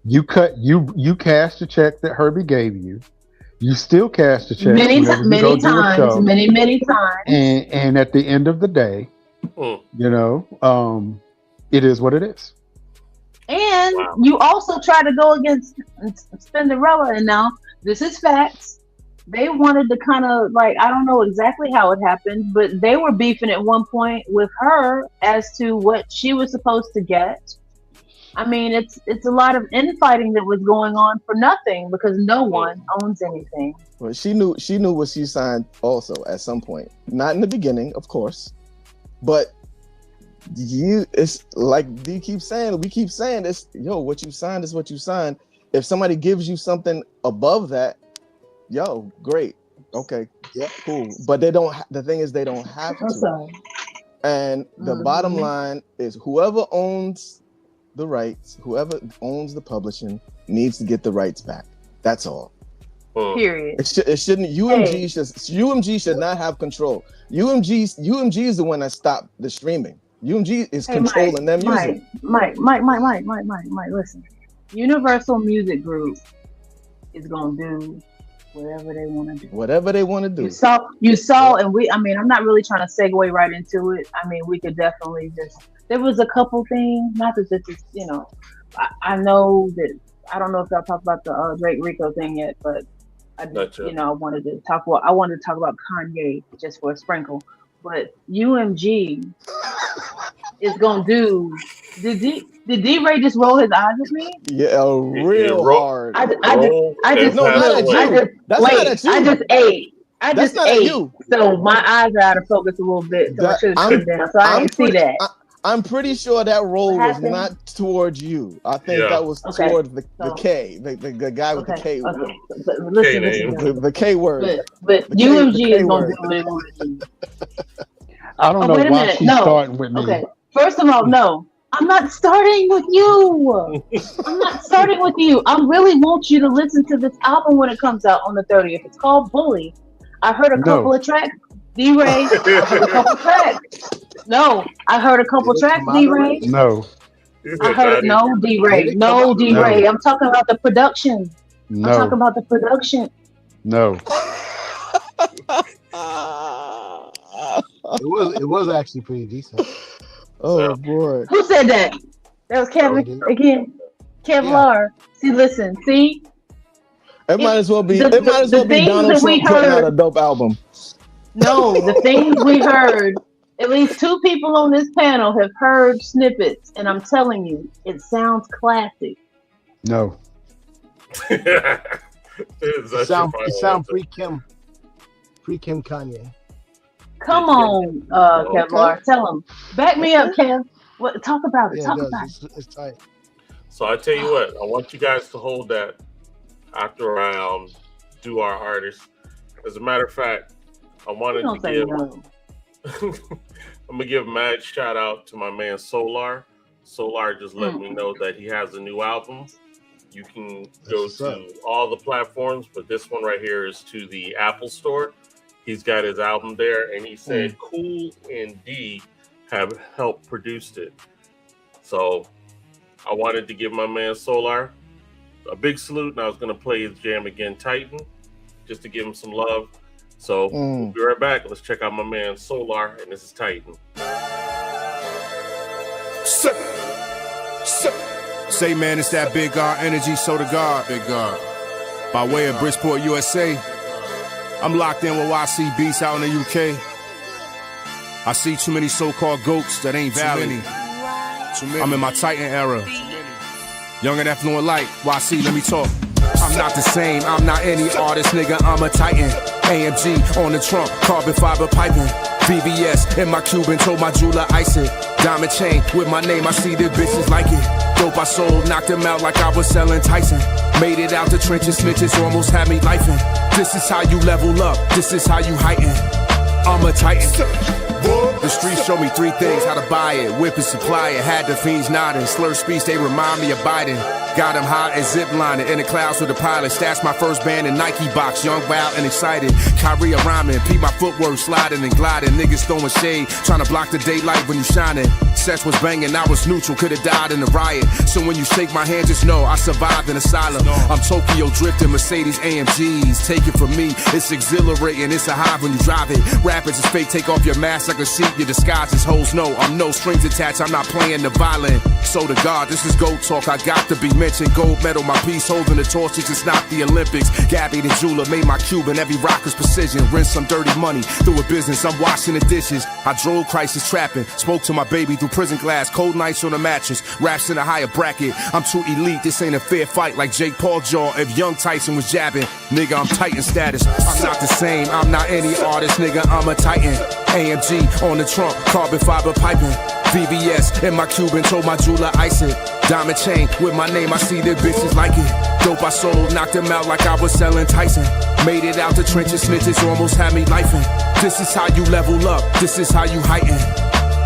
You cashed the check that Herbie gave you. You still cash the check many times. And at the end of the day, you know, it is what it is. And you also try to go against Spinderella, and now this is facts. They wanted to kind of like, I don't know exactly how it happened, but they were beefing at one point with her as to what she was supposed to get. I mean, it's a lot of infighting that was going on for nothing because no one owns anything. Well, she knew what she signed also at some point. Not in the beginning, of course, but it's like D keeps saying, we keep saying this, what you signed is what you signed. If somebody gives you something above that, great. Okay. Yeah, cool. But they don't, the thing is they don't have to. And the bottom line is whoever owns the rights, whoever owns the publishing needs to get the rights back. That's all. Period. It shouldn't. UMG should not have control. UMG is the one that stopped the streaming. UMG is controlling their music. Mike, listen. Universal Music Group is gonna do whatever they want to do. Whatever they want to do. You saw, and I'm not really trying to segue right into it. I mean, we could definitely there was a couple things, not that this is, I know that, I don't know if y'all talked about the Drake Rico thing yet, but I wanted to talk about Kanye just for a sprinkle. But UMG is gonna do. Did D-Ray just roll his eyes at me? Yeah, real hard. I just ate. So my eyes are out of focus a little bit. So I should have sit down. So I didn't see that. I'm pretty sure that roll was not towards you. I think that was towards the K, the guy with the K word. Listen. The K word. But UMG is going to do what they want to do. I don't know why she's starting with me. Okay. First of all, no. I'm not starting with you. I really want you to listen to this album when it comes out on the 30th. It's called Bully. I heard a couple of tracks. D-Ray, I heard a couple tracks. No, I heard a couple tracks, D-Ray. No. I heard D-Ray. No, D-Ray. No. I'm talking about the production. No. I'm talking about the production. No. It was actually pretty decent. Oh boy. Who said that? That was Kevin again. Kevlar. Yeah. See? It might as well be Donald Trump putting out a dope album. No, the things we heard, at least 2 people on this panel have heard snippets, and I'm telling you, it sounds classic. No. it sound pre-Kim Kanye. Come on, Kevlar, tell him. Back me up, Kev. Talk about it. Talk about it. It's tight. So I tell you what, I want you guys to hold that after I do our artists. As a matter of fact, I wanted to give. I'm gonna give mad shout out to my man Solar. Solar just let me know that he has a new album. You can go to all the platforms, but this one right here is to the Apple Store. He's got his album there, and he said Cool and D have helped produced it. So I wanted to give my man Solar a big salute, and I was gonna play his jam again, Titan, just to give him some love. So we'll be right back. Let's check out my man Solar, and this is Titan. Say, man, it's that big God energy, so to God. Big God. By way of Bridgeport, USA. I'm locked in with YC Beats out in the UK. I see too many so-called goats that ain't valid. Too many. I'm in my Titan era. Young and affluent light. YC, let me talk. I'm not the same, I'm not any artist, nigga, I'm a Titan. AMG on the trunk, carbon fiber piping. VVS in my Cuban, told my jeweler ice it. Diamond chain with my name, I see the bitches like it. Dope I sold, knocked them out like I was selling Tyson. Made it out the trenches, snitches almost had me lifing. This is how you level up, this is how you heighten. I'm a titan. The streets show me three things, how to buy it, whip it, supply it. Had the fiends nodding, slur speech, they remind me of Biden. Got them high and zip lining, in the clouds with the pilot. Stashed my first band in Nike box, young, wild, and excited. Kyrie rhyming, peep my footwork, sliding and gliding. Niggas throwing shade, trying to block the daylight when you shining. Sets was banging, I was neutral, could've died in the riot. So when you shake my hand, just know I survived an asylum. I'm Tokyo drifting, Mercedes AMGs. Take it from me, it's exhilarating, it's a high when you drive it. Rapids is fake, take off your mask like a sheet, your disguise is hoes. No, I'm no strings attached, I'm not playing the violin. So to God, this is gold talk, I got to be mentioned. Gold medal, my piece holding the torch, it's just not the Olympics. Gabby the jeweler made my Cuban, every rock is precision. Rinse some dirty money through a business, I'm washing the dishes. I drove crisis trapping, spoke to my baby through prison glass. Cold nights on the mattress, raps in a higher bracket. I'm too elite, this ain't a fair fight like Jake Paul jaw. If young Tyson was jabbing, nigga, I'm Titan status. I'm not the same, I'm not any artist, nigga, I'm a Titan. AMG on the trunk, carbon fiber piping. VVS in my Cuban, told my jeweler ice it. Diamond chain with my name, I see the bitches like it. Dope I sold, knocked them out like I was selling Tyson. Made it out the trenches, snitches almost had me lifing. This is how you level up, this is how you heighten.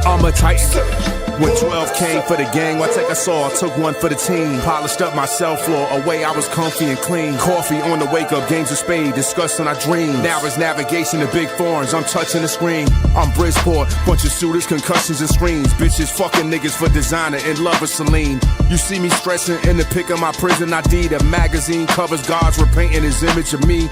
I'm a Titan. When 12 came for the gang, I take a saw, took one for the team. Polished up my cell floor, away I was comfy and clean. Coffee on the wake up, games of spade, discussing our dreams. Now it's navigation to big foreigns, I'm touching the screen. I'm Bridgeport, bunch of shooters, concussions and screams. Bitches fucking niggas for designer, in love with Celine. You see me stressing in the pic of my prison ID. The magazine covers, guards were painting his image of me.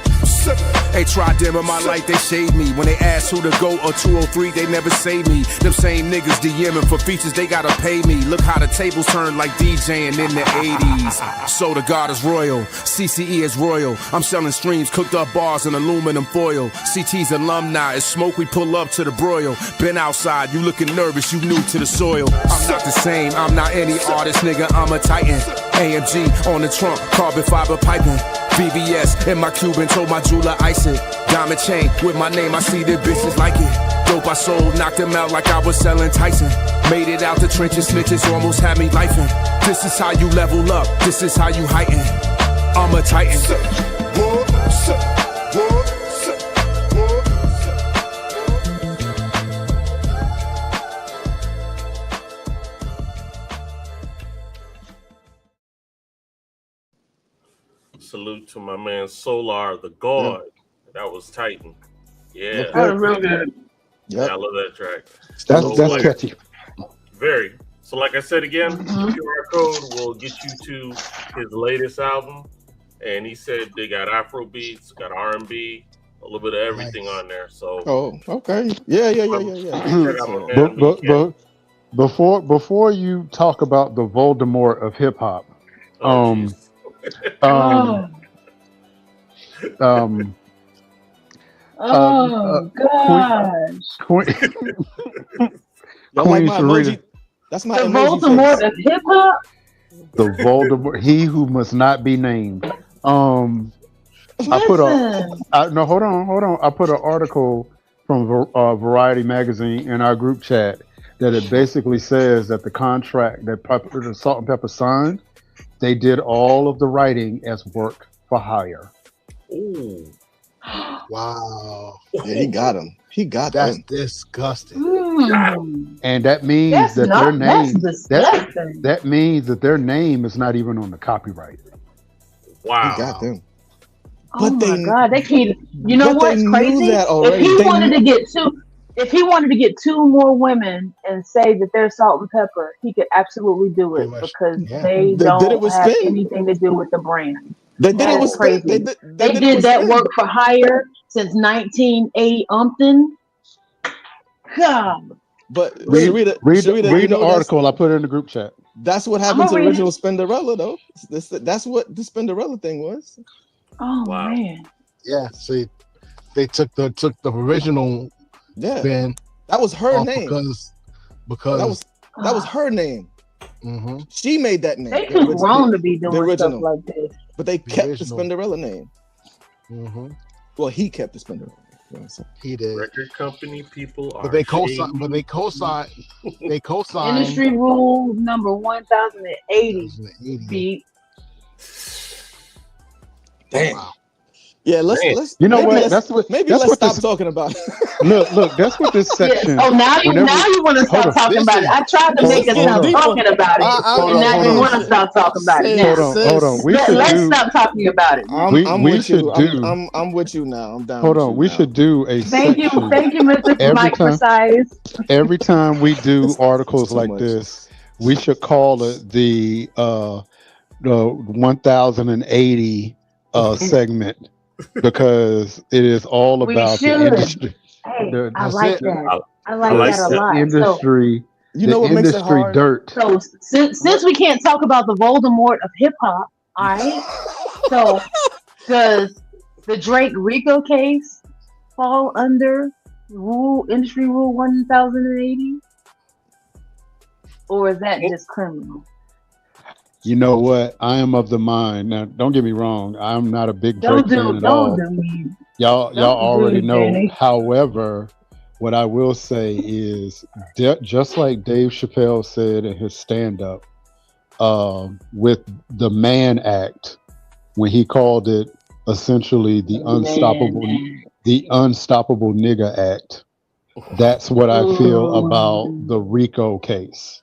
They tried dimming my light, they shade me. When they asked who to go or 203, they never say me. Them same niggas DMing for features, they gotta pay me. Look how the tables turned like DJing in the 80s. So the God is royal, CCE is royal. I'm selling streams, cooked up bars in aluminum foil. CT's alumni, it's smoke, we pull up to the broil. Been outside, you looking nervous, you new to the soil. I'm not the same, I'm not any artist, nigga, I'm a Titan. AMG on the trunk, carbon fiber piping. VVS in my Cuban, told my jeweler ice it. Diamond chain with my name, I see the bitches like it. Dope I sold, knocked them out like I was selling Tyson. Made it out the trenches, snitches almost had me lifing. This is how you level up, this is how you heighten. I'm a Titan. Salute to my man Solar, the God. That was Titan. Yeah. That was real good. Yeah, I love that track. That's catchy. Very. So like I said again, QR code will get you to his latest album. And he said they got Afro beats, got R&B, a little bit of everything on there. So okay. Yeah. check out my man, But before you talk about the Voldemort of hip hop, gosh. Queen Serena. That's my The emoji Voldemort face. of hip hop. The Voldemort, he who must not be named. I put hold on. I put an article from Variety magazine in our group chat that it basically says that the contract that the Salt and Pepper signed, they did all of the writing as work for hire. Ooh. Wow. Yeah, he got him. He got That's them. disgusting. And that means That's their name disgusting. that means that their name is not even on the copyright. Wow. He got them. Oh But my God, they can't. You know but what's they knew crazy? that already. If he They wanted knew- to get two more women and say that they're Salt and Pepper, he could absolutely do it Pretty much, because yeah. they They don't did it with have Spin. anything to do with the brand. They did it That's with Spin. crazy. They did it did with that Spin. work for hire since 1980 umpton. God, But Read Sharita, you the know article I put in the group chat. That's what happened I'ma to read original Spinderella, though. That's what the Spinderella thing was. oh Wow. man, Yeah. See, they took the original Yeah, Spin that was her off name. because That was her name. mhm. She made that name. they The too original- grown to be the doing stuff original. like this. But they kept the original. Spinderella name. Mhm. Well, he kept the Spinderella. He did. Record company people are But they co-signed. shady. But they co-signed. They co-signed. Industry rule number 1080. 1080. Beat. Damn. Wow. Yeah, let's You know maybe what? let's- That's what. maybe that's let's what stop this, talking about it. Look. That's what this Yes. section. Oh, now you want to Hold stop on. talking about it. I tried to Hold make us on. stop Hold on. talking about it, Hold and on, now hold you on. want to stop talking about it. Now, Hold on. We should let's do. stop talking about it. I'm We with should you. do. I'm with you now. I'm down. Hold with on. you We now. should do a Thank you, section Mr. every Mike time. Precise. Every time we do It's articles too like much. this, we should call it the 1080 segment because it is all We about the should. industry. Hey, The, I That's like it. that. I I like like that a that. lot. industry. You know the what makes it industry hard? dirt. So since we can't talk about the Voldemort of hip hop, all right. So does the Drake Rico case fall under industry rule 1080, or is that just criminal? You know what? I am of the mind. Now, don't get me wrong. I'm not a big Drake fan at all. Don't do me. Y'all Don't already do know. Danny. However, what I will say is just like Dave Chappelle said in his stand-up with the Mann Act, when he called it essentially the unstoppable nigga act. That's what I feel about the Rico case.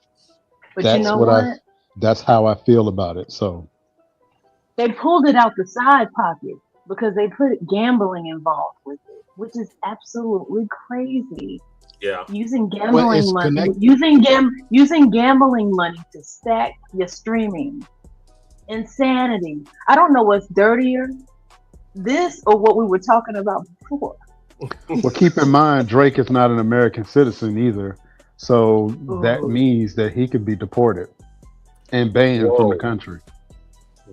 But That's you know what that's how I feel about it. So they pulled it out the side pocket because they put gambling involved with it, which is absolutely crazy. Yeah. Using But gambling it's money, connected. using gambling money to stack your streaming. Insanity. I don't know what's dirtier, this or what we were talking about before. well, keep in mind, Drake is not an American citizen either. So that Ooh. means that he could be deported and banned from the Whoa. country.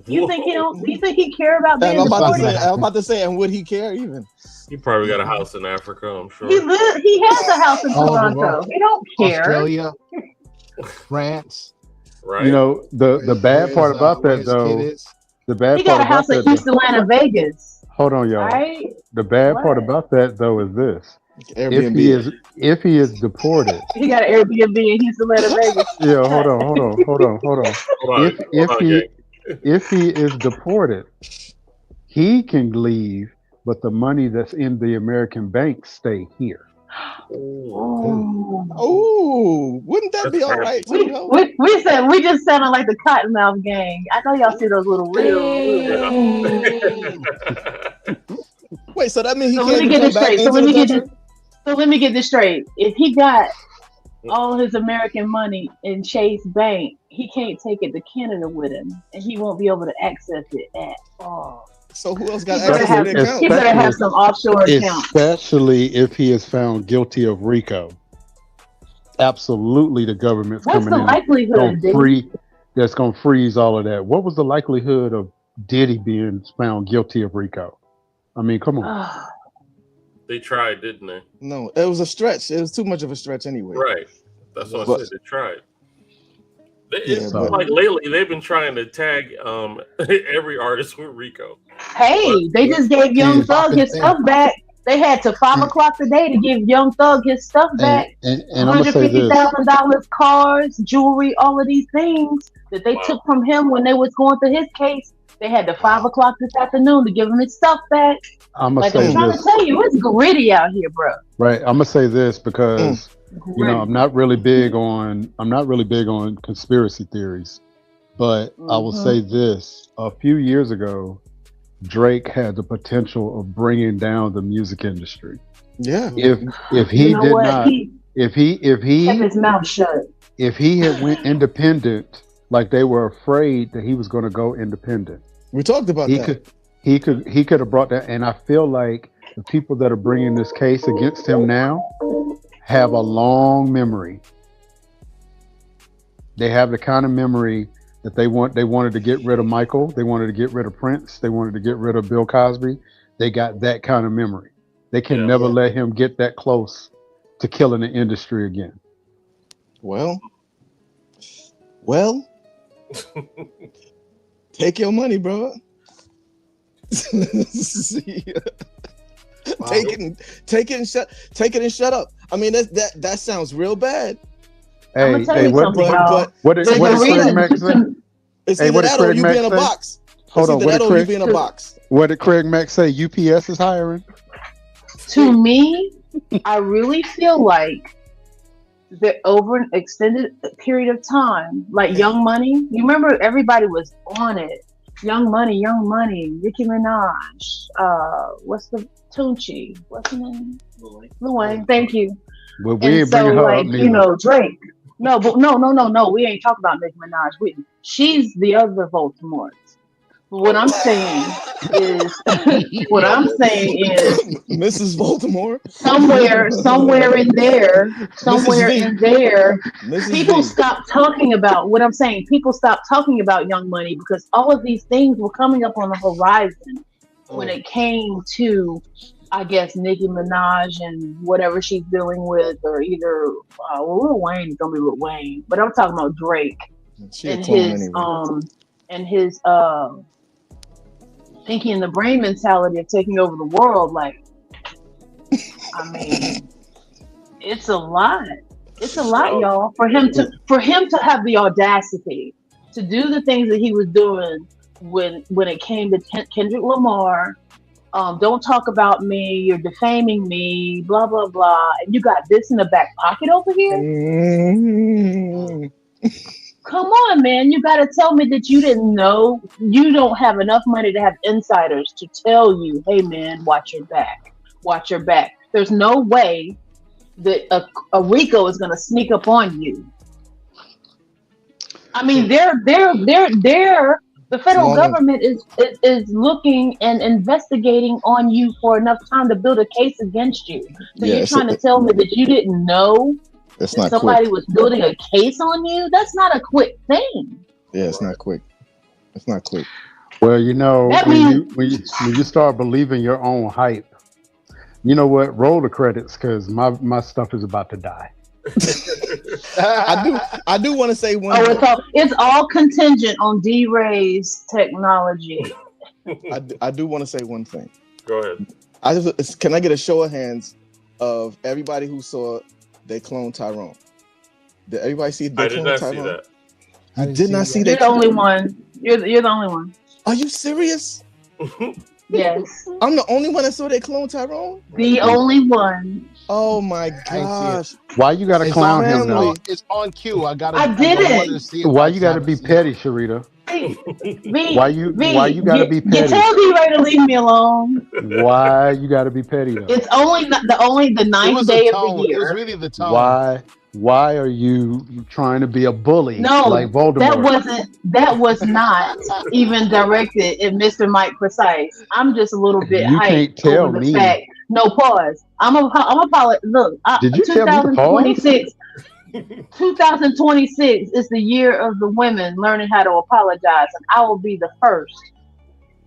You think he don't? You think he care about And being I'm about to deported? say, I'm about to say, and would he care even? He probably got a house in Africa, I'm sure. He has a house in All over the Toronto. world. He don't care. Australia, France. Right? You know, the bad part about where that his kid though, is. the bad He part got a about house in that. East Atlanta, Vegas. Hold on, y'all. Right? The bad part What? about that though is this: Airbnb. if he is deported, He got an Airbnb in East Atlanta, Vegas. yeah. Hold on. Hold on, If he is deported, he can leave, but the money that's in the American bank stay here. Ooh. Oh, wouldn't that That's be all fair. right too, though? We just sounded like the Cottonmouth gang. I know y'all see those little reels. Wait, so that means he So can't let me even get come this back straight. into the country? So let me get this straight. If he got all his American money in Chase Bank, he can't take it to Canada with him, and he won't be able to access it at all. So who else He got better access to the have account? he better have some offshore accounts. Especially if he is found guilty of RICO. Absolutely, the government's What's coming the in. likelihood, Diddy? That's going to freeze all of that. What was the likelihood of Diddy being found guilty of RICO? I mean, come on. They tried, didn't they? No, it was a stretch. It was too much of a stretch anyway. Right. That's what I But- said. They tried. Yeah, It's but- like lately they've been trying to tag every artist with Rico. Hey, they just gave Young Thug his stuff back. They had to 5 o'clock today to give Young Thug his stuff back. And I'm going to say this. $150,000 cars, jewelry, all of these things that they took from him when they was going through his case. They had to 5 o'clock this afternoon to give him his stuff back. I'm going Like to I'm say trying this. to tell you, it's gritty out here, bro. Right. I'm going to say this because, you know, Gritty. I'm not really big on conspiracy theories. But I will say this. A few years ago, Drake had the potential of bringing down the music industry. Yeah. If he You know did what? not, He if he kept his mouth shut. if he had went independent, like they were afraid that he was going to go independent, We talked about that. he could have brought that. And I feel like the people that are bringing this case against him now have a long memory. They have the kind of memory that they wanted to get rid of Michael. They wanted to get rid of Prince. They wanted to get rid of Bill Cosby. They got that kind of memory. They can never let him get that close to killing the industry again. Well, take your money, bro. See ya. take it and shut up. I mean, that sounds real bad. I'm gonna tell you something, y'all. What did Craig Mack say? It's either that or you be in a box. Hold on, what did Craig? You be in a box. What did Craig Mack say? UPS is hiring. To me, I really feel like that over an extended period of time, like Young Money. You remember everybody was on it. Young Money, Nicki Minaj. What's the Tunchi? What's her name? Lil Wayne. Thank you. Well, we ain't bringing her up, you know, Drake. No, but no. We ain't talking about Nicki Minaj. She's the other Voldemort. What I'm saying is, Mrs. Baltimore. Somewhere in there, people stopped talking about what I'm saying. People stopped talking about Young Money because all of these things were coming up on the horizon when it came to, I guess, Nicki Minaj and whatever she's dealing with, or either Lil Wayne is gonna be Lil Wayne, but I'm talking about Drake and his thinking the brain mentality of taking over the world. Like, I mean, it's a lot. It's a lot, y'all. For him to have the audacity to do the things that he was doing when it came to Kendrick Lamar. Don't talk about me. You're defaming me. Blah blah blah. And you got this in the back pocket over here. Come on, man. You got to tell me that you didn't know. You don't have enough money to have insiders to tell you, hey, man, watch your back. Watch your back. There's no way that a Rico is going to sneak up on you. I mean, the federal government is looking and investigating on you for enough time to build a case against you. So you're trying to tell me that you didn't know? It's not somebody quick. was building a case on you? That's not a quick thing. Yeah, it's not quick. It's not quick. Well, you know, when you start believing your own hype, you know what? Roll the credits because my stuff is about to die. I do want to say one. It's all contingent on D-Ray's technology. I do want to say one thing. Go ahead. Can I get a show of hands of everybody who saw They Clone Tyrone? Did everybody see They Clone Tyrone? I did not see that. You did not see that? You're the only one. You're the only one. Are you serious? Yes. I'm the only one that saw They Clone Tyrone? The only one. Oh my gosh. Why you gotta clown him now? It's on cue. I did it. Why you gotta be petty, Sharita? Why you gotta be petty? You tell D-Ray to leave me alone. Why you gotta be petty though? It's only the ninth day of the year. It was really the tone. Why are you trying to be a bully like Voldemort? That was not even directed at Mr. Mike Precise. I'm just a little bit hyped can't tell over the me. fact. No, pause. I'm apologize. Look, did you tell me to pause? 2026 is the year of the women learning how to apologize, and I will be the first.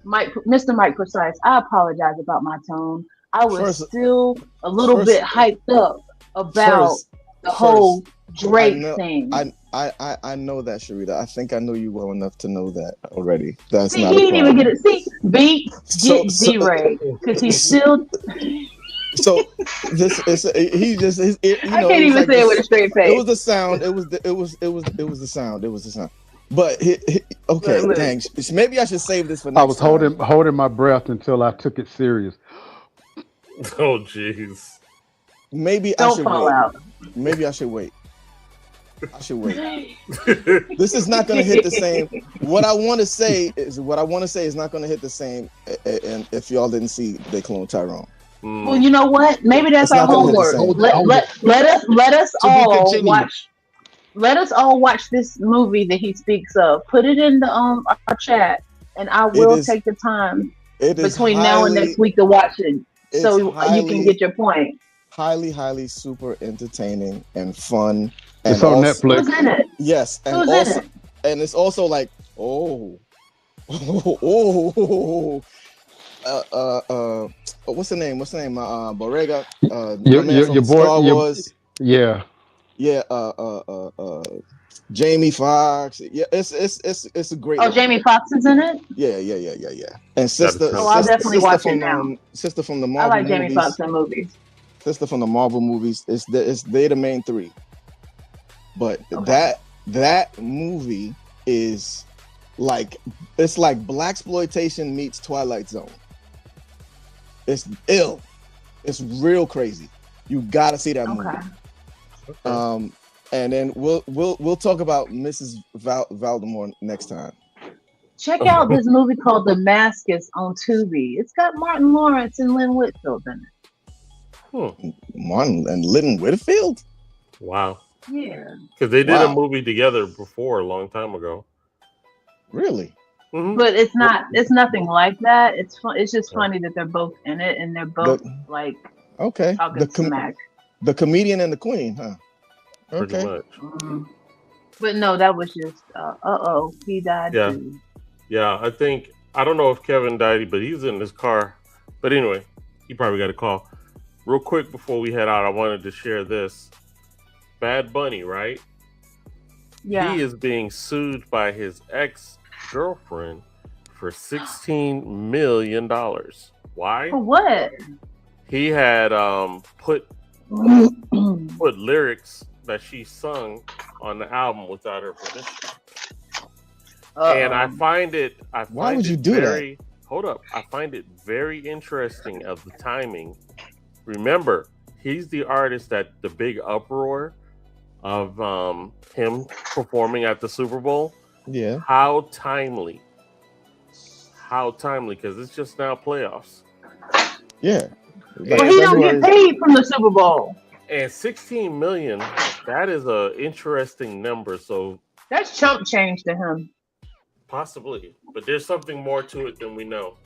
Mr. Mike Precise, I apologize about my tone. I was still a little bit hyped up about the whole Drake thing. I know that, Sharita. I think I know you well enough to know that already. That's not a problem. He didn't even get it. See, beat D-Ray because he's still. So this is he just his, you know, I can't even say it with a straight face. It was the sound. It was the sound. But okay, dang. Maybe I should save this for next I was holding my breath until I took it serious. Oh jeez. Maybe I should wait. Maybe I should wait. This is not going to hit the same. What I want to say is not going to hit the same. And if y'all didn't see They Clone Tyrone. Well, you know what? Maybe that's our homework. Let us all watch. Let us all watch this movie that he speaks of. Put it in the our chat, and I will take the time between now and next week to watch it, so you can get your point. Highly super entertaining and fun. It's on Netflix. Who's in it? Yes, and it's also like what's the name? Borrega. Your boy. Star Wars. Yeah. Yeah. Jamie Foxx. Yeah, it's a great. Oh, line. Jamie Foxx is in it. Yeah. And sister, Oh, I'll definitely watch it from now. sister from the I Marvel like Jamie movies. Foxx in movies. Sister from the Marvel movies. They're the main three. But Okay. that movie is like it's like blaxploitation meets Twilight Zone. It's ill. It's real crazy. You gotta see that movie. Okay. And then we'll talk about Mrs. Voldemort next time. Check out this movie called Damascus on Tubi. It's got Martin Lawrence and Lynn Whitfield in it. Martin and Lynn Whitfield? Wow. Yeah. Because they did a movie together before a long time ago. Really? Mm-hmm. But it's not. It's nothing like that. It's fun. It's just funny that they're both in it and they're both like talking smack. The comedian and the queen, huh? Pretty Okay. much. But no, that was just. He died. Yeah. Too. Yeah, I don't know if Kevin died, but he's in his car. But anyway, he probably got a call. Real quick before we head out, I wanted to share this. Bad Bunny, right? Yeah. He is being sued by his ex-girlfriend for $16 million. Why? For what? He had put lyrics that she sung on the album without her permission. And I find it. Why would you do that? Hold up. I find it very interesting of the timing. Remember, he's the artist that the big uproar of him performing at the Super Bowl. Yeah. How timely. Because it's just now playoffs. Yeah. Well, he don't get paid from the Super Bowl. And 16 million, that is a interesting number. So that's chump change to him. Possibly, but there's something more to it than we know.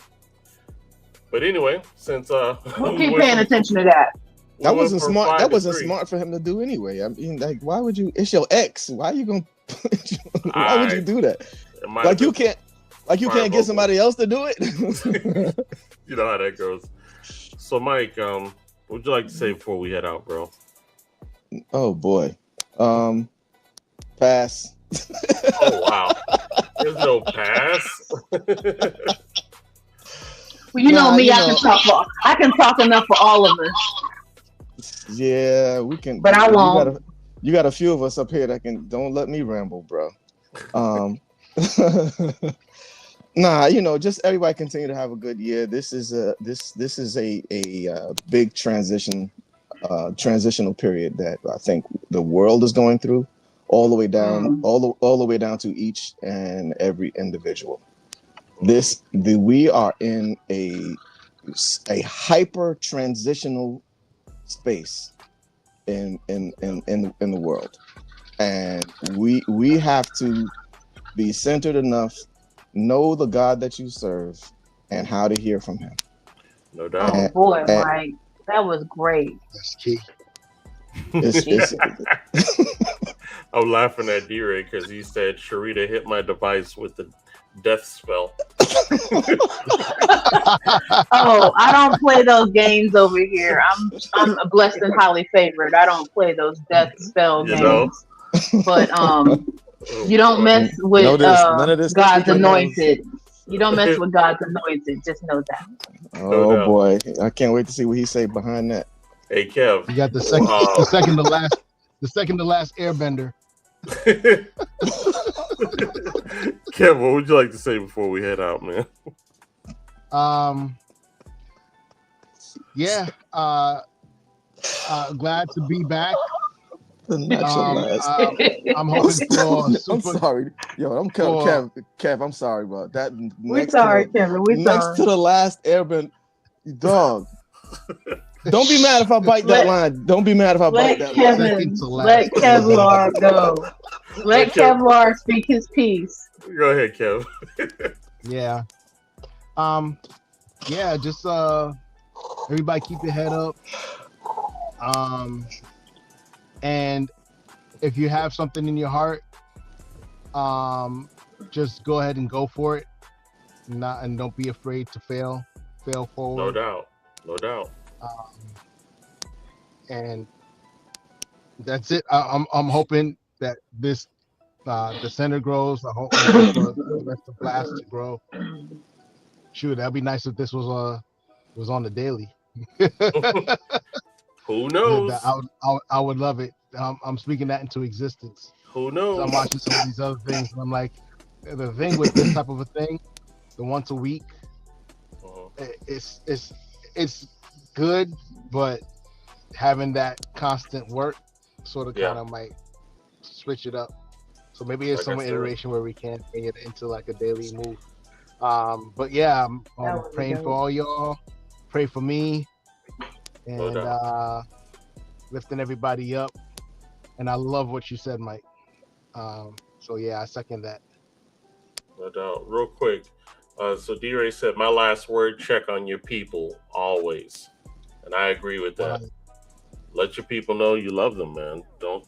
But anyway, since we'll keep paying attention to that. That wasn't smart. That wasn't smart for him to do anyway. I mean, like, why would you? It's your ex. Why are you gonna? Why would you do that? Like you can't get somebody else to do it. You know how that goes. So, Mike, what would you like to say before we head out, bro? Oh boy, pass. Oh wow, there's no pass. Well, you know me, I can talk enough for all of us. Yeah, we can. But I won't. You got a few of us up here that can. Don't let me ramble, bro. Nah, just everybody continue to have a good year. This is a big transitional period that I think the world is going through, all the way down, all the way down to each and every individual. We are in a hyper transitional space in the world, and we have to be centered enough, know the God that you serve, and how to hear from Him. No doubt. Oh boy, Mike, that was great. That's key. I'm laughing at D-Ray because he said Sharita hit my device with the death spell. Oh, I don't play those games over here. I'm blessed and highly favored. I don't play those death spell games. But you don't mess with God's anointed. You don't mess with God's anointed. Just know that. Oh boy, I can't wait to see what he say behind that. Hey Kev, you got the second to last airbender. Kev, what would you like to say before we head out, man? Glad to be back. I'm hoping for I'm sorry. Yo, I'm Kev, I'm sorry about that. We're sorry, Kevin. Next to the last airbender, dog. Don't be mad if I bite that line. Don't be mad if I bite that line. Let Kevlar go. Let Kevlar speak his piece. Go ahead, Kev. Yeah. Just everybody keep your head up. And if you have something in your heart, just go ahead and go for it. And don't be afraid to fail forward. No doubt. And that's it. I'm hoping that this the center grows. I hope the rest of Blast to grow. Shoot, that'd be nice if this was on the daily. Who knows? I would love it. I'm speaking that into existence. Who knows? I'm watching some of these other things, and I'm like, the thing with this type of a thing, the once a week, it's good, but having that constant work sort of kind of might switch it up. So maybe it's some iteration where we can bring it into like a daily move. But yeah, I'm praying for all y'all. Pray for me, and lifting everybody up. And I love what you said, Mike. So yeah, I second that. No doubt. Real quick. So D-Ray said, my last word, check on your people always. And I agree with that. Let your people know you love them, man. Don't,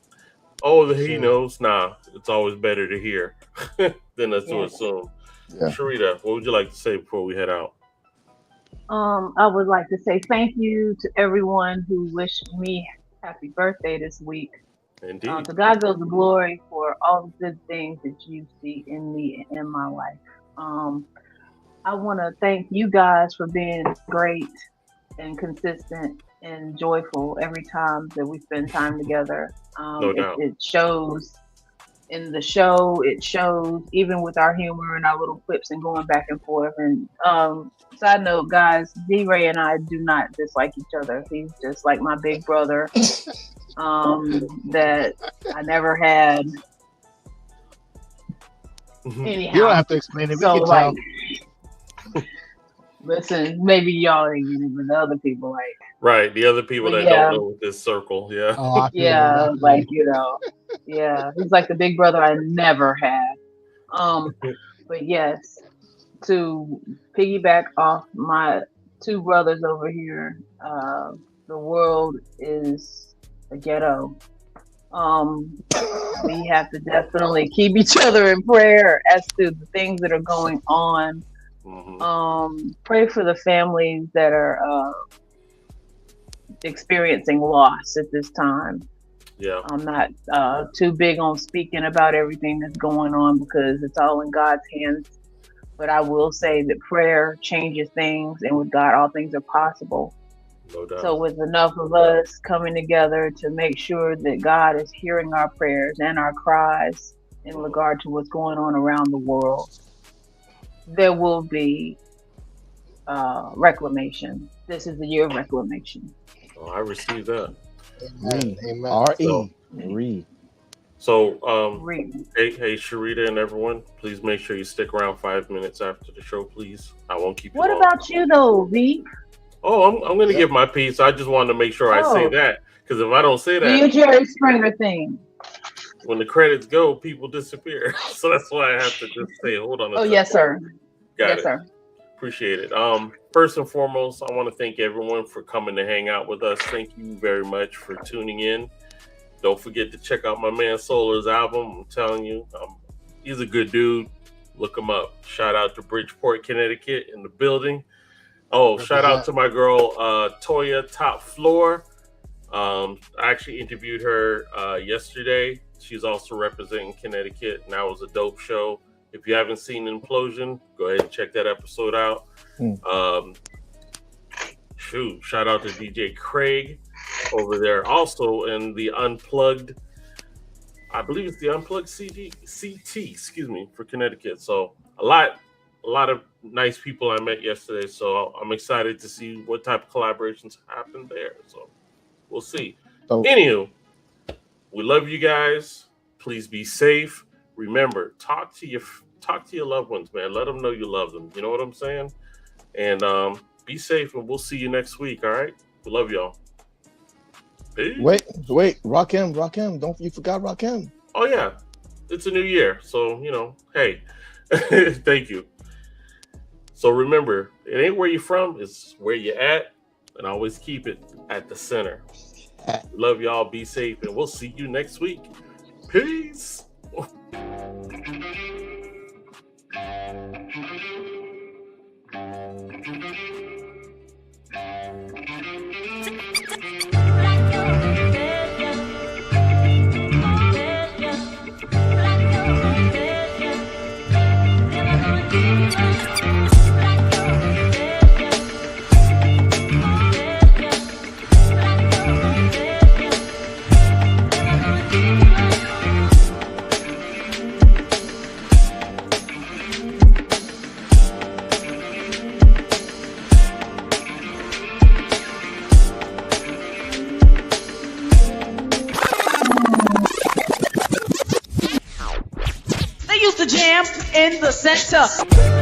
he knows. Nah, it's always better to hear than us to assume. Yeah. Sharita, what would you like to say before we head out? I would like to say thank you to everyone who wished me happy birthday this week. Indeed. To God goes the glory for all the good things that you see in me and in my life. I want to thank you guys for being great and consistent and joyful every time that we spend time together. No doubt. It shows in the show. It shows even with our humor and our little clips and going back and forth. And side note, guys, D-Ray and I do not dislike each other. He's just like my big brother that I never had. Anyhow, you don't have to explain it. We so can like, tell. Listen, maybe y'all ain't get it, but the other people like. Right, the other people that don't know this circle, like he's like the big brother I never had. But yes, to piggyback off my two brothers over here, the world is a ghetto. We have to definitely keep each other in prayer as to the things that are going on. Pray for the families that are experiencing loss at this time. Yeah, I'm not too big on speaking about everything that's going on because it's all in God's hands. But I will say that prayer changes things, and with God, all things are possible. No doubt. So with enough of us coming together to make sure that God is hearing our prayers and our cries in regard to what's going on around the world, there will be reclamation. This is the year of reclamation. Oh, I received that. Amen. R-E. So, hey, Sharita and everyone, please make sure you stick around 5 minutes after the show, please. I won't keep you What long. about you, though, V? Oh, I'm going to give my piece. I just wanted to make sure I say that, because if I don't say that, do your Jerry Springer thing. When the credits go, people disappear. So that's why I have to just say, hold on a second. Yes, sir. Got it. Sir. Appreciate it. First and foremost, I want to thank everyone for coming to hang out with us. Thank you very much for tuning in. Don't forget to check out my man Solar's album. I'm telling you, he's a good dude. Look him up. Shout out to Bridgeport, Connecticut in the building. Oh, shout out to my girl, Toya Top Floor. I actually interviewed her yesterday. She's also representing Connecticut, and that was a dope show. If you haven't seen Implosion, go ahead and check that episode out. Shout out to DJ Craig over there, also in the Unplugged. I believe it's the Unplugged CT, for Connecticut. So a lot of nice people I met yesterday. So I'm excited to see what type of collaborations happen there. So we'll see. Anywho, we love you guys. Please be safe. Remember, talk to your loved ones, man. Let them know you love them. You know what I'm saying? And be safe, and we'll see you next week. All right? We love y'all. Peace. Wait, Rakim. Don't you forgot Rakim? Oh yeah, it's a new year, so hey, thank you. So remember, it ain't where you're from; it's where you're at, and always keep it at the center. Love y'all. Be safe, and we'll see you next week. Peace. They used to jam in the center.